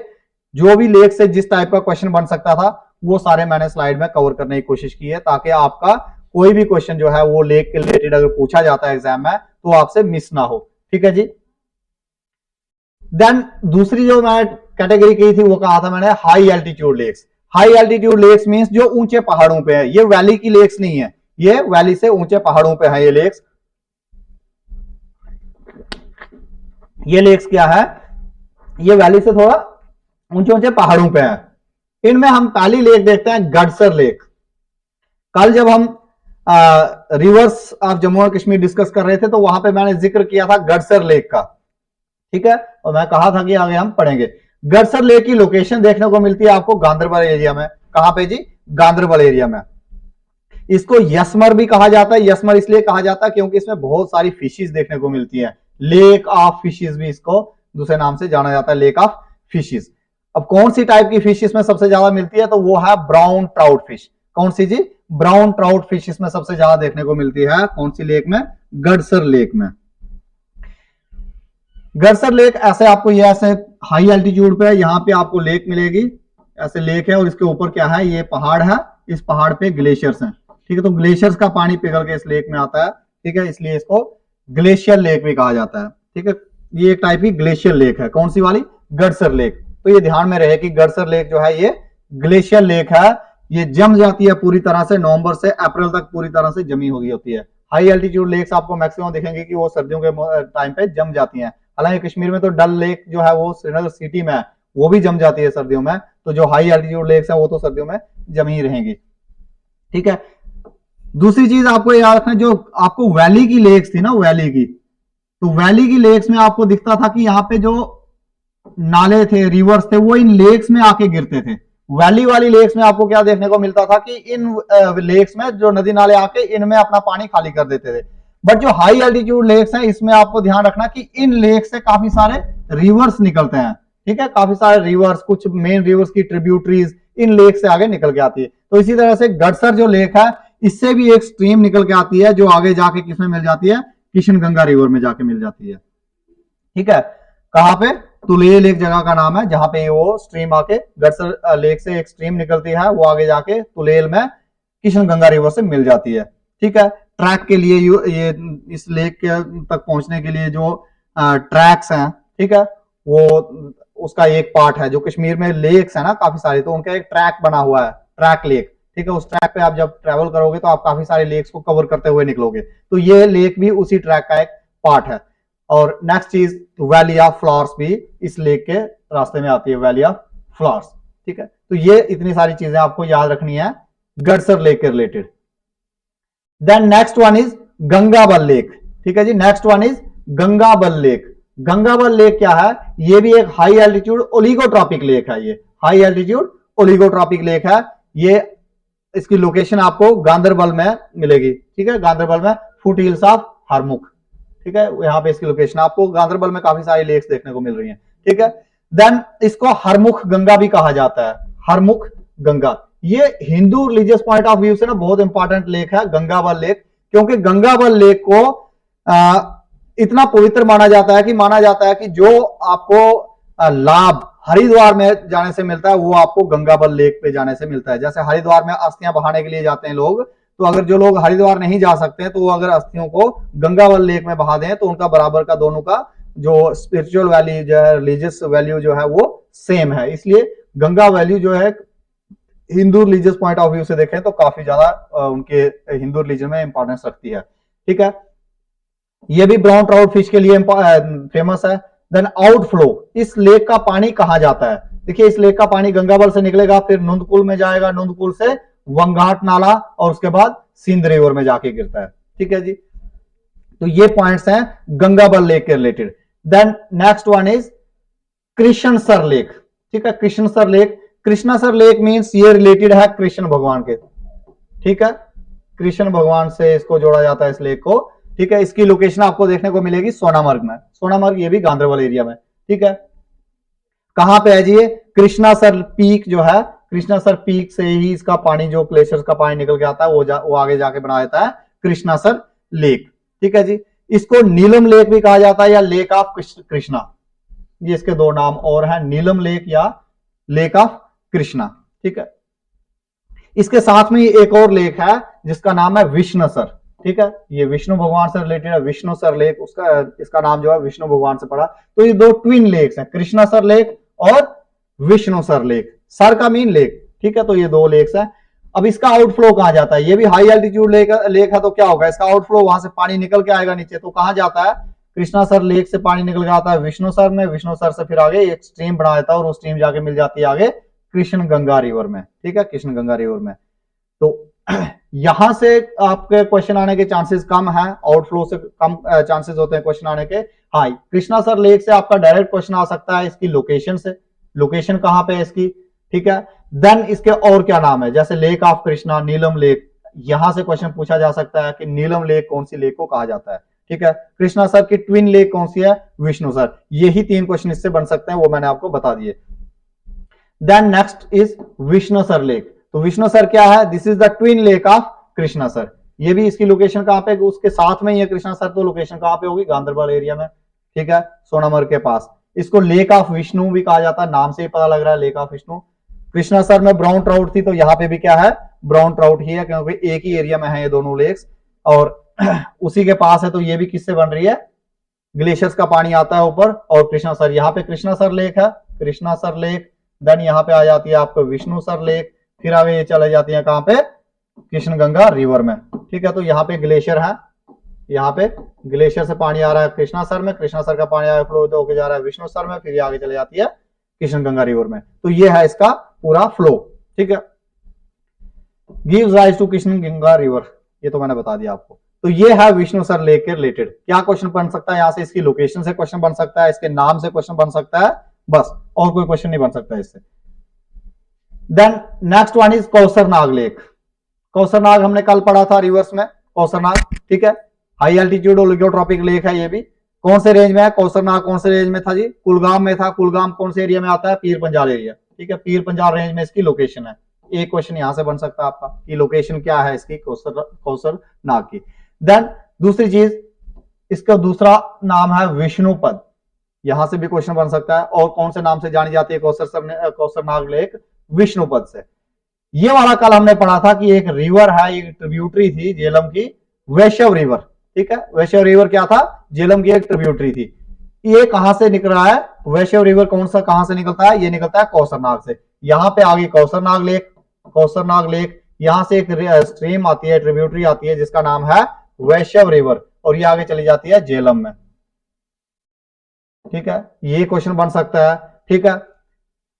जो भी लेक से जिस टाइप का क्वेश्चन बन सकता था वो सारे मैंने स्लाइड में कवर करने की कोशिश की है, ताकि आपका कोई भी क्वेश्चन जो है वो लेक के रिलेटेड अगर पूछा जाता है एग्जाम में तो आपसे मिस ना हो। ठीक है जी। देन दूसरी जो मैं कैटेगरी की थी वो कहा था मैंने, high altitude lakes. High altitude lakes means जो ऊंचे पहाड़ों पे है, ये वैली की लेक्स नहीं है, ये वैली से ऊंचे पहाड़ों पे है ये लेक्स। ये लेक्स क्या है, ये वैली से थोड़ा ऊंचे ऊंचे पहाड़ों पे है। इनमें हम पहली लेक देखते हैं, गडसर लेक। कल जब हम रिवर्स ऑफ जम्मू और कश्मीर डिस्कस कर रहे थे तो वहां पे मैंने जिक्र किया था गडसर लेक का। ठीक है, और मैं कहा था कि आगे हम पढ़ेंगे। गडसर लेक की लोकेशन देखने को मिलती है आपको गांधरबल एरिया में। कहां पे जी, गांधरबल एरिया में। इसको यसमर भी कहा जाता है, यसमर इसलिए कहा जाता है क्योंकि इसमें बहुत सारी फिशेस देखने को मिलती है, लेक ऑफ फिशेस भी इसको दूसरे नाम से जाना जाता है, लेक ऑफ फिशेस। अब कौन सी टाइप की फिश इसमें सबसे ज्यादा मिलती है, तो वो है ब्राउन ट्राउट फिश। कौन सी जी, ब्राउन ट्राउट फिश इसमें सबसे ज्यादा देखने को मिलती है। कौन सी लेक में, गडसर लेक में। गडसर लेक ऐसे आपको, ये ऐसे हाई एल्टीट्यूड पे है, यहां पे आपको लेक मिलेगी, ऐसे लेक है और इसके ऊपर क्या है, ये पहाड़ है, इस पहाड़ पे ग्लेशियर्स हैं। ठीक है, तो ग्लेशियर्स का पानी पिघल के इस लेक में आता है। ठीक है, इसलिए इसको ग्लेशियर लेक भी कहा जाता है। ठीक है, ये एक टाइप की ग्लेशियर लेक है। कौन सी वाली, गडसर लेक। तो ये ध्यान में रहे कि गडसर लेक जो है ये ग्लेशियर लेक है, ये जम जाती है पूरी तरह से, नवंबर से अप्रैल तक पूरी तरह से जमी हुई होती है। हाई एल्टीट्यूड लेक्स आपको मैक्सिमम दिखेंगे कि वो सर्दियों के टाइम पे जम जाती हैं। हालांकि कश्मीर में तो डल लेक जो है वो श्रीनगर सिटी में है, वो भी जम जाती है सर्दियों में, तो जो हाई एल्टीट्यूड लेक्स है वो तो सर्दियों में जमी रहेंगी। ठीक है, दूसरी चीज आपको याद रखना, जो आपको वैली की लेक्स थी ना, वैली की, तो वैली की लेक्स में आपको दिखता था कि यहाँ पे जो नाले थे, रिवर्स थे, वो इन लेक्स में आके गिरते थे। वैली वाली लेक्स में आपको क्या देखने को मिलता था कि इन लेक्स में जो नदी नाले आके इनमें अपना पानी खाली कर देते थे। बट जो हाई एल्टीट्यूड लेक्स हैं, इसमें आपको ध्यान रखना कि इन लेक्स से काफी सारे रिवर्स निकलते हैं। ठीक है, काफी सारे रिवर्स, कुछ मेन रिवर्स की ट्रिब्यूटरीज इन लेक से आगे निकल के आती है। तो इसी तरह से गडसर जो लेक है, इससे भी एक स्ट्रीम निकल के आती है जो आगे जाके किसमें मिल जाती है, किशन गंगा रिवर में जाके मिल जाती है। ठीक है, कहां पे? तुलेल एक जगह का नाम है जहां पे वो स्ट्रीम आके गडसर लेक से एक स्ट्रीम निकलती है, वो आगे जाके तुलेल में किशन गंगा रिवर से मिल जाती है। ठीक है, ट्रैक के लिए ये इस लेक के तक पहुंचने के लिए जो ट्रैक्स हैं, ठीक है, वो उसका एक पार्ट है। जो कश्मीर में लेक्स है ना काफी सारी, तो उनका एक ट्रैक बना हुआ है, ट्रैक लेक। ठीक है, उस ट्रैक पे आप जब ट्रेवल करोगे तो आप काफी सारे लेक्स को कवर करते हुए निकलोगे, तो ये लेक भी उसी ट्रैक का एक पार्ट है। और नेक्स्ट चीज, वैली ऑफ फ्लावर्स भी इस लेक के रास्ते में आती है, वैली ऑफ फ्लावर्स। ठीक है, तो ये इतनी सारी चीजें आपको याद रखनी है गडसर लेक के related. Then next one is Gangabal lake. ठीक है जी, next one is Gangabal lake. Gangabal lake क्या है? ये भी एक हाई एल्टीट्यूड ओलिगोट्रॉपिक लेक है। ये हाई एल्टीट्यूड ओलिगोट्रॉपिक लेक है। ये इसकी लोकेशन आपको गांधरबल में मिलेगी। ठीक है, गांधरबल में फुट हिल्स ऑफ हरमुख। ठीक है, यहां पे इसकी लोकेशन आपको गांधरबल में काफी सारी लेक्स देखने को मिल रही हैं। ठीक है, देन इसको हरमुख गंगा भी कहा जाता है, हरमुख गंगा। ये Hindu religious point of view से ना बहुत इंपॉर्टेंट लेक है गंगाबल लेक, क्योंकि गंगाबल लेक को इतना पवित्र माना जाता है कि जो आपको लाभ हरिद्वार में जाने से मिलता है वो आपको गंगाबल लेक पे जाने से मिलता है। जैसे हरिद्वार में अस्थियां बहाने के लिए जाते हैं लोग, तो अगर जो लोग हरिद्वार नहीं जा सकते हैं तो वो अगर अस्थियों को गंगाबल लेक में बहा दें तो उनका बराबर का दोनों का जो स्पिरिचुअल वैल्यू जो है, रिलीजियस वैल्यू जो है वो सेम है। इसलिए गंगा वैल्यू जो है Hindu religious point of view से देखें तो काफी ज्यादा उनके हिंदू रिलीजन में इंपॉर्टेंस रखती है। ठीक है, ये भी ब्राउन ट्राउट फिश के लिए फेमस है। देन आउटफ्लो, इस लेक का पानी कहां जाता है? देखिए, इस लेक का पानी गंगाबल से निकलेगा, फिर नुंदपुल में जाएगा, नुंदपुल से वंघाट नाला, और उसके बाद सिंध रिवर में जाके गिरता है। ठीक है जी, तो ये पॉइंट्स हैं गंगाबल लेक के related. Then next one is Krishnasar lake. ठीक है, Krishnasar lake, Krishnasar lake means ये रिलेटेड है कृष्ण भगवान के। ठीक है, कृष्ण भगवान से इसको जोड़ा जाता है इस लेक को। ठीक है, इसकी लोकेशन आपको देखने को मिलेगी सोनामर्ग में। सोनामर्ग ये भी गांधरबल एरिया में। ठीक है, कहां पे है जी? ये कृष्णासर पीक जो है, कृष्णासर पीक से ही इसका पानी, जो ग्लेशियर का पानी निकल के आता है, वो आगे जाके बना देता है कृष्णासर लेक। ठीक है जी, इसको नीलम लेक भी कहा जाता है या लेक ऑफ कृष्णा। ये इसके दो नाम और हैं, नीलम लेक या लेक ऑफ कृष्णा। ठीक है, इसके साथ में एक और लेक है जिसका नाम है विष्णुसर। ठीक है, ये विष्णु भगवान से रिलेटेड है, विष्णुसर लेक, उसका इसका नाम जो है विष्णु भगवान से पड़ा। तो ये दो ट्विन लेक्स हैं, कृष्णासर लेक और विष्णुसर लेक। सर का मीन लेक। ठीक है, तो ये दो लेक्स हैं। अब इसका आउटफ्लो कहां जाता है? ये भी हाई एल्टीट्यूड लेक है, तो क्या होगा इसका आउटफ्लो? वहां से पानी निकल के आएगा नीचे, तो कहां जाता है? कृष्णासर लेक से पानी निकल के आता है विष्णुसर में, विष्णुसर से फिर आगे एक स्ट्रीम बना देता है और वो स्ट्रीम जाके मिल जाती है आगे कृष्ण गंगा रिवर में। ठीक है, कृष्ण गंगा रिवर में। तो यहां से आपके क्वेश्चन आने के चांसेस कम है, आउटफ्लो से कम चांसेस होते हैं क्वेश्चन आने के। हाँ, कृष्णासर लेक से आपका डायरेक्ट क्वेश्चन आ सकता है इसकी लोकेशन से, लोकेशन कहां पे है इसकी। ठीक है, देन इसके और क्या नाम है, जैसे lake of Krishna, Neelam lake, यहां से क्वेश्चन पूछा जा सकता है कि नीलम लेक कौन सी लेक को कहा जाता है। ठीक है, कृष्णासर की ट्विन लेक कौन सी है? विष्णुसर। यही 3 क्वेश्चन इससे बन सकते हैं, वो मैंने आपको बता दिए। Then next is Vishnusar lake. तो विष्णुसर क्या है? This is the twin lake of Krishnasar. ये भी इसकी लोकेशन कहां पे? उसके साथ में ही है कृष्णासर, तो लोकेशन कहां पे होगी? गांधरबल एरिया में। ठीक है, सोनामर्ग के पास। इसको लेक ऑफ विष्णु भी कहा जाता है, नाम से ही पता लग रहा है, लेक ऑफ विष्णु। कृष्णासर में ब्राउन ट्राउट थी, तो यहाँ पे भी क्या है? ब्राउन ट्राउट ही है, क्योंकि एक ही एरिया में है ये दोनों लेक्स, और उसी के पास है। तो ये भी किससे बन रही है? ग्लेशियर्स का पानी आता है ऊपर, और कृष्णासर, यहाँ पे कृष्णासर लेक है, कृष्णासर लेक। देन यहाँ पे आ जाती है आपको विष्णुसर लेक, फिर आगे ये चले जाती है कहां पे? कृष्ण गंगा रिवर में। ठीक है, तो यहाँ पे ग्लेशियर है, यहाँ पे ग्लेशियर से पानी आ रहा है कृष्णासर में, कृष्णासर का पानी आगे फ्लो होकर जा रहा है विष्णुसर में, फिर आगे चले जाती है कृष्ण गंगा रिवर में। तो ये है इसका पूरा फ्लो। ठीक है, gives rise to Krishna Ganga river, ये तो मैंने बता दिया आपको। तो ये है विष्णुसर लेक के रिलेटेड। क्या क्वेश्चन बन सकता है यहाँ से? इसकी लोकेशन से क्वेश्चन बन सकता है, इसके नाम से क्वेश्चन बन सकता है, बस, और कोई क्वेश्चन नहीं बन सकता इससे। Then next one is Kausarnag lake. Kausarnag हमने कल पढ़ा था रिवर्स में, कौसरनाग। ठीक है, हाई एल्टीट्यूड ओलिगोट्रॉपिक लेक है ये भी। कौन से रेंज में है कौसरनाग? कौन से रेंज में था जी? कुलगाम में था। कुलगाम कौन से एरिया में आता है? पीर पंजाल एरिया। ठीक है, पीर पंजाल रेंज में इसकी लोकेशन है। एक क्वेश्चन यहां से बन सकता है आपका कि लोकेशन क्या है इसकी कौसरनाग की। देन दूसरी चीज, इसका दूसरा नाम है विष्णुपद। यहां से भी क्वेश्चन बन सकता है। और कौन से नाम से जानी जाती है कौसरनाग लेक? विष्णुपद से। ये वाला कल हमने पढ़ा था कि एक रिवर है, एक ट्रिब्यूटरी थी झेलम की, वैशव रिवर। ठीक है, वैशव रिवर क्या था? झेलम की एक ट्रिब्यूटरी थी। ये कहां से निकल रहा है? वैशव रिवर कौन सा कहां से निकलता है? ये निकलता है कौसरनाग से। यहां पे आगे कौसरनाग लेक, कौसरनाग लेक, यहां से एक स्ट्रीम आती है, ट्रिब्यूटरी आती है जिसका नाम है वैशव रिवर, और ये आगे चली जाती है झेलम में। ठीक है, ये क्वेश्चन बन सकता है। ठीक है,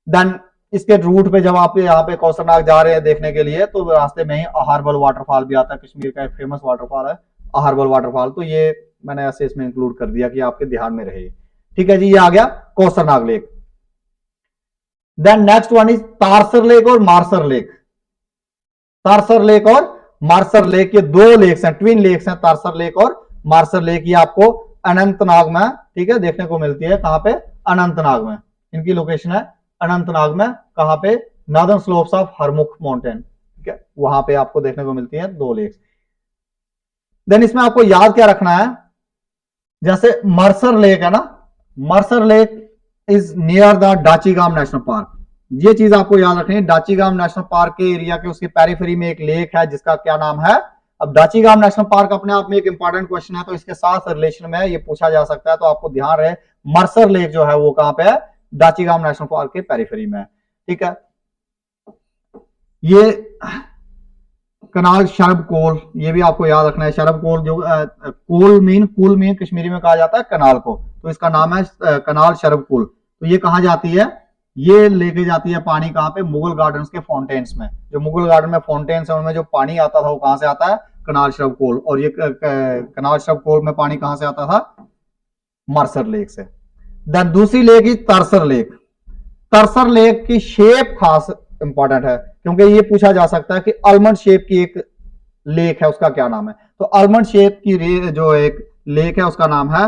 देन इसके रूट पे जब आप यहाँ पे कौसरनाग जा रहे हैं देखने के लिए, तो रास्ते में ही अहारबल वाटरफॉल भी आता है, कश्मीर का एक फेमस वाटरफॉल है अहारबल वाटरफॉल। तो ये मैंने ऐसे इसमें इंक्लूड कर दिया कि आपके ध्यान में रहे। ठीक है जी, ये आ गया Kausarnag lake. Then next one is Tarsar lake और मारसर लेक। तारसर लेक और मारसर लेक, ये दो लेक्स हैं, ट्विन लेक्स हैं, तारसर लेक और मारसर लेक। ये आपको अनंतनाग में, ठीक है, देखने को मिलती है। कहां पे? अनंतनाग में। इनकी लोकेशन है अनंतनाग में। कहां पे? Northern slopes of Harmukh mountain. ठीक है, वहां पे आपको देखने को मिलती है दो लेक्स। देन इसमें आपको याद क्या रखना है? जैसे मरसर लेक है ना, Marsar lake is near the Dachigam national park. ये चीज आपको याद रखनी है। डाचीगाम नेशनल पार्क के एरिया के उसके पेरिफेरी में एक लेक है जिसका क्या नाम है? अब डाचीगाम नेशनल पार्क अपने आप में एक इंपॉर्टेंट क्वेश्चन है, तो इसके साथ रिलेशन में ये पूछा जा सकता है, तो आपको ध्यान रहे मरसर लेक जो है वो कहां पे है? डाचीगाम नेशनल पार्क के पेरिफेरी में है। ठीक है, ये कनाल शरब कोल, ये भी आपको याद रखना है। शरब कोल जो कोल मीन, कूल मीन कश्मीरी में कहा जाता है कनाल को, तो इसका नाम है कनाल शरब कोल। तो ये कहां जाती है? ये लेके जाती है पानी कहां पे? मुगल गार्डन्स के फाउंटेन्स में। जो मुगल गार्डन में फाउंटेन्स है उनमें जो पानी आता था वो कहां से आता है? कनाल शरब कोल। और ये कनाल शरब कोल में पानी कहां से आता था? मरसर लेक से। देन दूसरी लेक इज तरसर लेक। तरसर लेक की शेप खास इंपॉर्टेंट है, क्योंकि ये पूछा जा सकता है कि आलमंड शेप की एक लेक है, उसका क्या नाम है? तो आलमंड शेप की जो एक लेक है उसका नाम है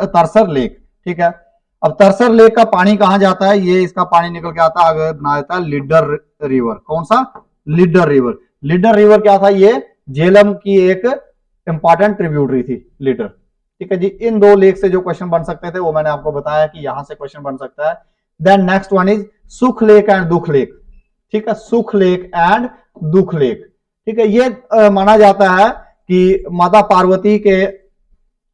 तरसर लेक। ठीक है, अब तरसर लेक का पानी कहां जाता है? ये इसका पानी निकल के आता है, आगे बना देता है लीडर रिवर। कौन सा? Leader river. लीडर रिवर क्या था? ये झेलम की एक इंपॉर्टेंट ट्रिब्यूटरी थी, लीडर। ठीक है जी, इन दो लेक से जो क्वेश्चन बन सकते थे वो मैंने आपको बताया कि यहां से क्वेश्चन बन सकता है। देन नेक्स्ट वन इज सुख लेक एंड दुख लेक। ठीक है, सुख लेक एंड दुख लेक। ठीक है, ये माना जाता है कि माता पार्वती के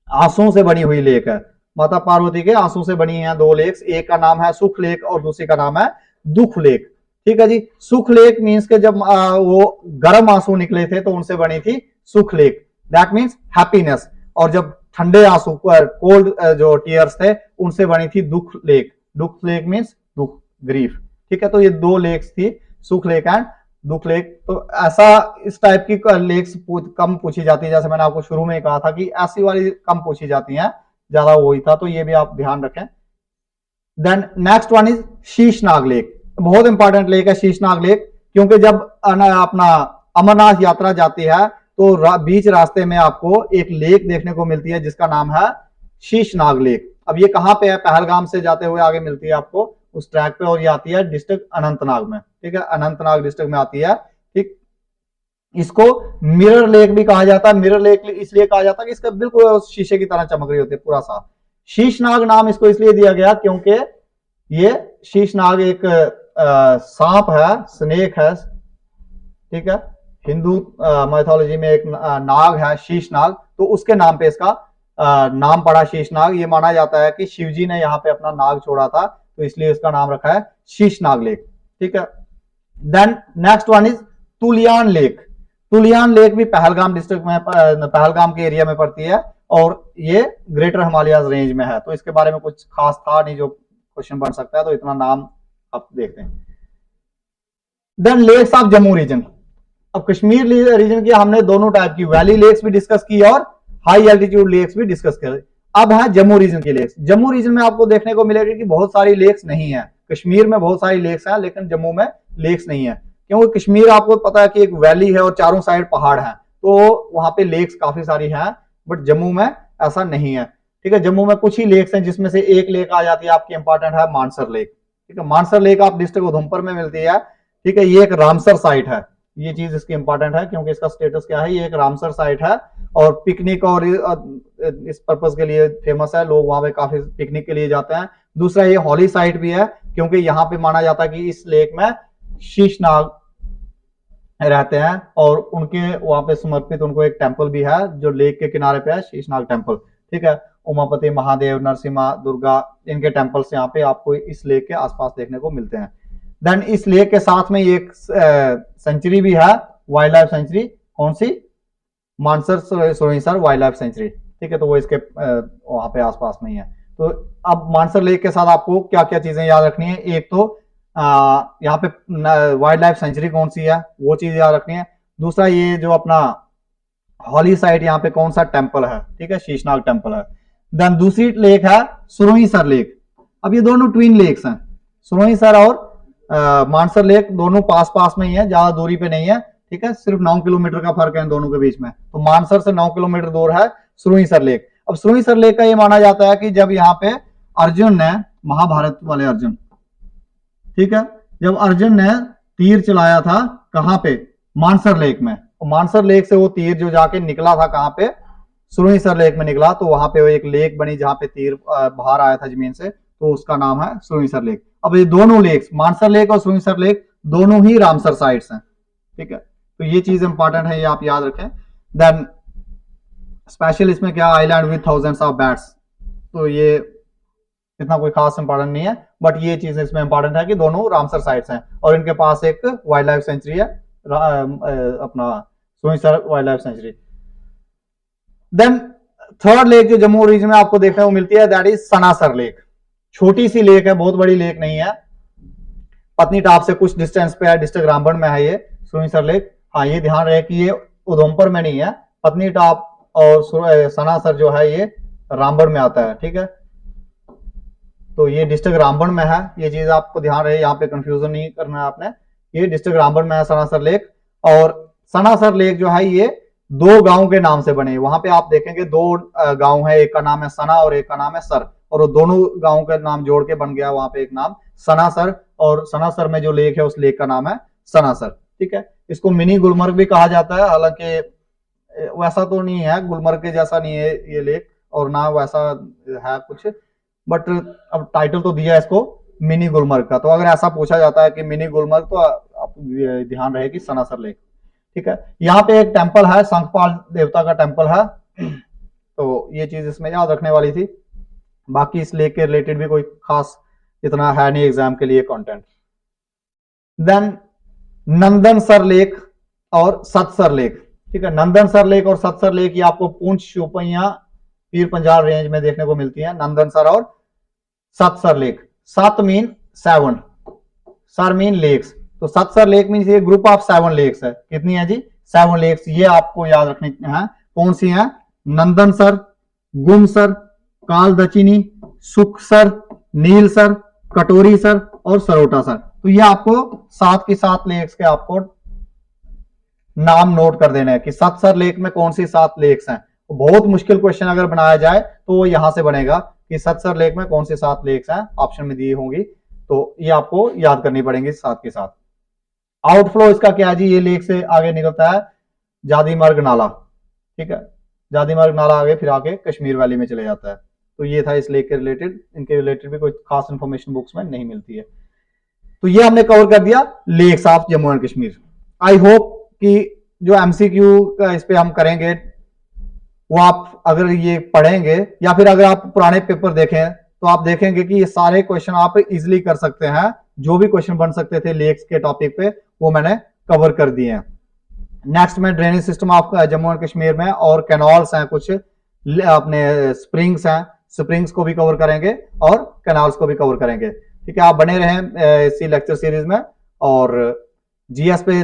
आंसुओं से बनी हुई लेक है। माता पार्वती के आंसू से बनी है दो लेक्स, एक का नाम है सुख लेक और दूसरी का नाम है दुख लेक। ठीक है जी, सुख लेक मींस के जब वो गर्म आंसू निकले थे तो उनसे बनी थी सुख लेक, दैट मींस हैप्पीनेस। और जब ठंडे आंसू कोल्ड जो टीयर्स थे उनसे बनी थी दुख लेक। दुख लेक मींस दुख, ग्रीफ। ठीक है, तो ये दो लेक्स थी, सुख लेक एंड दुख लेक। तो ऐसा इस टाइप की लेक्स कम पूछी जाती है, जैसे मैंने आपको शुरू में कहा था कि ऐसी वाली कम पूछी जाती हैं, ज्यादा वही था, तो ये भी आप ध्यान रखें। Then next one is Sheshnag lake. बहुत इंपॉर्टेंट लेक है शीशनाग लेक, क्योंकि जब अपना अमरनाथ यात्रा जाती है तो बीच रास्ते में आपको एक लेक देखने को मिलती है जिसका नाम है शीशनाग लेक। अब ये कहां पे है? पहलगाम से जाते हुए आगे मिलती है आपको उस ट्रैक पे, और ये आती है डिस्ट्रिक्ट अनंतनाग में। ठीक है, अनंतनाग डिस्ट्रिक्ट में आती है। ठीक, इसको मिरर लेक भी कहा जाता है। मिरर लेक इसलिए कहा जाता है कि इसका बिल्कुल शीशे की तरह चमक रही होती है, पूरा साफ। शीशनाग नाम इसको इसलिए दिया गया क्योंकि ये शीशनाग एक सांप है, स्नेक है। ठीक है, हिंदू मैथोलॉजी में एक नाग है शीशनाग, तो उसके नाम पे इसका नाम पड़ा शीशनाग। ये माना जाता है कि शिवजी ने यहाँ पे अपना नाग छोड़ा था, तो इसलिए इसका नाम रखा है शीशनाग लेक। ठीक है, then next one is Tulian lake. Tulian lake भी पहलगाम डिस्ट्रिक्ट में, पहलगाम के एरिया में पड़ती है, और ये ग्रेटर हिमालयाज रेंज में है। तो इसके बारे में कुछ खास था नहीं जो क्वेश्चन बन सकता है, तो इतना नाम आप देखते हैं। Then lakes of Jammu region. अब कश्मीर रीजन की हमने दोनों टाइप की वैली लेक्स भी डिस्कस की और हाई एल्टीट्यूड लेक्स भी डिस्कस कर। अब है जम्मू रीजन की लेक्स। जम्मू रीजन में आपको देखने को मिलेगा कि बहुत सारी लेक्स नहीं है। कश्मीर में बहुत सारी लेक्स हैं लेकिन जम्मू में लेक्स नहीं है, क्योंकि कश्मीर आपको पता है कि एक वैली है और चारों साइड पहाड़ है, तो वहां पे लेक्स काफी सारी हैं, बट जम्मू में ऐसा नहीं है। ठीक है, जम्मू में कुछ ही लेक्स हैं, जिसमें से एक लेक आ जाती है आपकी इंपॉर्टेंट है मानसर लेक। ठीक है, मानसर लेक आप डिस्ट्रिक्ट उधमपुर में मिलती है। ठीक है, ये एक रामसर साइट है, ये चीज इसकी इंपॉर्टेंट है क्योंकि इसका स्टेटस क्या है, ये एक रामसर साइट है और पिकनिक और इस पर्पज के लिए फेमस है, लोग वहां पे काफी पिकनिक के लिए जाते हैं। दूसरा ये हॉली साइट भी है, क्योंकि यहाँ पे माना जाता है कि इस लेक में शीशनाग रहते हैं और उनके वहां पे समर्पित उनको एक टेम्पल भी है जो लेक के किनारे पे है, शीशनाग टेम्पल। ठीक है, उमापति महादेव, नरसिम्हा, दुर्गा, इनके टेम्पल्स यहाँ पे आपको इस लेक के आसपास देखने को मिलते हैं। देन इस लेक के साथ में एक सेंचुरी भी है, वाइल्ड लाइफ सेंचुरी। कौन सी? Mansar Surinsar wildlife sanctuary. ठीक है, तो वो इसके वहां पे आसपास में ही है। तो अब मानसर लेक के साथ आपको क्या क्या चीजें याद रखनी है? एक तो यहाँ पे वाइल्ड लाइफ सेंचुरी कौन सी है वो चीज याद रखनी है। दूसरा ये जो अपना हॉली साइट यहाँ पे कौन सा टेम्पल है, ठीक है, शीशनाग टेम्पल है। देन दूसरी लेक है सरोईसर लेक। अब ये दोनों ट्विन लेक्स हैं, सरोईसर और मानसर लेक दोनों पास पास में ही है, ज्यादा दूरी पे नहीं है। ठीक है, सिर्फ 9 किलोमीटर का फर्क है इन दोनों के बीच में। तो मानसर से 9 किलोमीटर दूर है सरोईसर लेक। अब सरोईसर लेक का ये माना जाता है कि जब यहाँ पे अर्जुन ने, महाभारत वाले अर्जुन, ठीक है, जब अर्जुन ने तीर चलाया था कहां पे? मानसर लेक में। तो मानसर लेक से वो तीर जो जाके निकला था कहां पे? सरोईसर लेक में निकला। तो वहां पे एक लेक बनी जहां पे तीर बाहर आया था जमीन से, तो उसका नाम है सरोईसर लेक। अब ये दोनों लेक्स, मानसर लेक और सरोईसर लेक, दोनों ही रामसर साइट्स हैं। ठीक है, तो ये चीज इंपॉर्टेंट है, ये आप याद रखें। देन स्पेशल इसमें क्या? Island with thousands of bats. तो ये इतना कोई खास इंपॉर्टेंट नहीं है, बट ये चीज इसमें इंपॉर्टेंट है कि दोनों रामसर साइट्स हैं और इनके पास एक वाइल्ड लाइफ सेंचुरी है, अपना Surinsar wildlife sanctuary. Then third lake जो जम्मू रीजन में आपको देखने को मिलती है, दैट इज सनासर लेक। छोटी सी लेक है, बहुत बड़ी लेक नहीं है, पत्नीटाप से कुछ डिस्टेंस पे है, डिस्ट्रिक्ट रामबन में है ये सरोईसर लेक। हाँ, ये ध्यान रहे कि ये उधमपुर में नहीं है, पत्नीटाप और सनासर जो है ये रामबन में आता है। ठीक है, तो ये डिस्ट्रिक्ट रामबन में है, ये चीज आपको ध्यान रहे, यहाँ पे कंफ्यूजन नहीं करना है आपने। ये डिस्ट्रिक्ट रामबन में है सनासर लेक। और सनासर लेक जो है ये दो गांव के नाम से बने। वहां पे आप देखेंगे दो गांव है, एक का नाम है सना और एक का नाम है सर, और वो दोनों गांव का नाम जोड़ के बन गया वहां पे एक नाम सनासर। और सनासर में जो लेक है उस लेक का नाम है सनासर। ठीक है, इसको मिनी गुलमर्ग भी कहा जाता है, हालांकि वैसा तो नहीं है, गुलमर्ग के जैसा नहीं है ये लेक और ना वैसा है कुछ, बट अब टाइटल तो दिया है इसको मिनी गुलमर्ग का। तो अगर ऐसा पूछा जाता है कि मिनी गुलमर्ग, तो आप ध्यान रहे कि सनासर लेक। ठीक है, यहाँ पे एक टेम्पल है, शंखपाल देवता का टेम्पल है, तो ये चीज इसमें याद रखने वाली थी। बाकी इस लेक के रिलेटेड भी कोई खास इतना है नहीं एग्जाम के लिए कंटेंट। देन नंदनसर लेक और सतसर लेक। ठीक है, नंदनसर लेक और सतसर लेक ये आपको पूंछ, शोपियां, पीर पंजाल रेंज में देखने को मिलती है, नंदनसर और सतसर लेक। सत मीन 7, सर मीन लेक्स, तो सतसर लेक मीन ये ग्रुप ऑफ 7 लेक्स है। कितनी है जी? 7 लेक्स। ये आपको याद रखनी है। कौन सी है? नंदनसर, गुमसर, कालदचिनी, सुखसर, नीलसर, कटोरीसर और सरोटासर। तो ये आपको 7 की 7 लेक्स के आपको नाम नोट कर देना है कि सतसर लेक में कौन सी 7 लेक्स हैं। तो बहुत मुश्किल क्वेश्चन अगर बनाया जाए तो वो यहां से बनेगा कि सतसर लेक में कौन सी 7 लेक्स हैं, ऑप्शन में दी होंगी, तो ये आपको याद करनी पड़ेंगी 7 के साथ। आउटफ्लो इसका क्या है जी? ये लेक से आगे निकलता है जादीमर्ग नाला। ठीक है, जादीमर्ग नाला आगे फिर आके कश्मीर वैली में चले जाता है। तो ये था इस लेक के रिलेटेड। इनके रिलेटेड भी कोई खास इंफॉर्मेशन बुक्स में नहीं मिलती है। तो ये हमने कवर कर दिया lakes of Jammu and Kashmir. I hope कि जो एमसीक्यू का इस पे हम करेंगे वो आप अगर ये पढ़ेंगे या फिर अगर आप पुराने पेपर देखें तो आप देखेंगे कि ये सारे क्वेश्चन आप इजीली कर सकते हैं। जो भी क्वेश्चन बन सकते थे लेक्स के टॉपिक पे वो मैंने कवर कर दिए हैं। नेक्स्ट में drainage system of Jammu and Kashmir में और कैनाल्स हैं, कुछ अपने स्प्रिंग्स हैं, स्प्रिंग्स को भी कवर करेंगे और कैनाल्स को भी कवर करेंगे। ठीक है, आप बने रहें इसी लेक्चर सीरीज में। और जीएस पे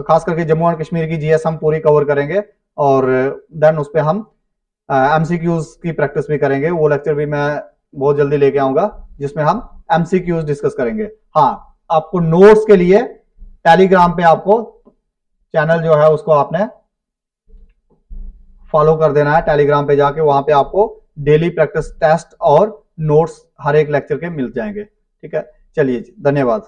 खास करके जम्मू एंड कश्मीर की जीएस हम पूरी कवर करेंगे और देन उस पर हम एमसीक्यूज की प्रैक्टिस भी करेंगे। वो लेक्चर भी मैं बहुत जल्दी लेके आऊंगा जिसमें हम एमसीक्यूज डिस्कस करेंगे। हाँ, आपको नोट्स के लिए टेलीग्राम पे आपको चैनल जो है उसको आपने फॉलो कर देना है। टेलीग्राम पे जाके वहां पे आपको डेली प्रैक्टिस टेस्ट और नोट्स हर एक लेक्चर के मिल जाएंगे। ठीक है, चलिए, धन्यवाद।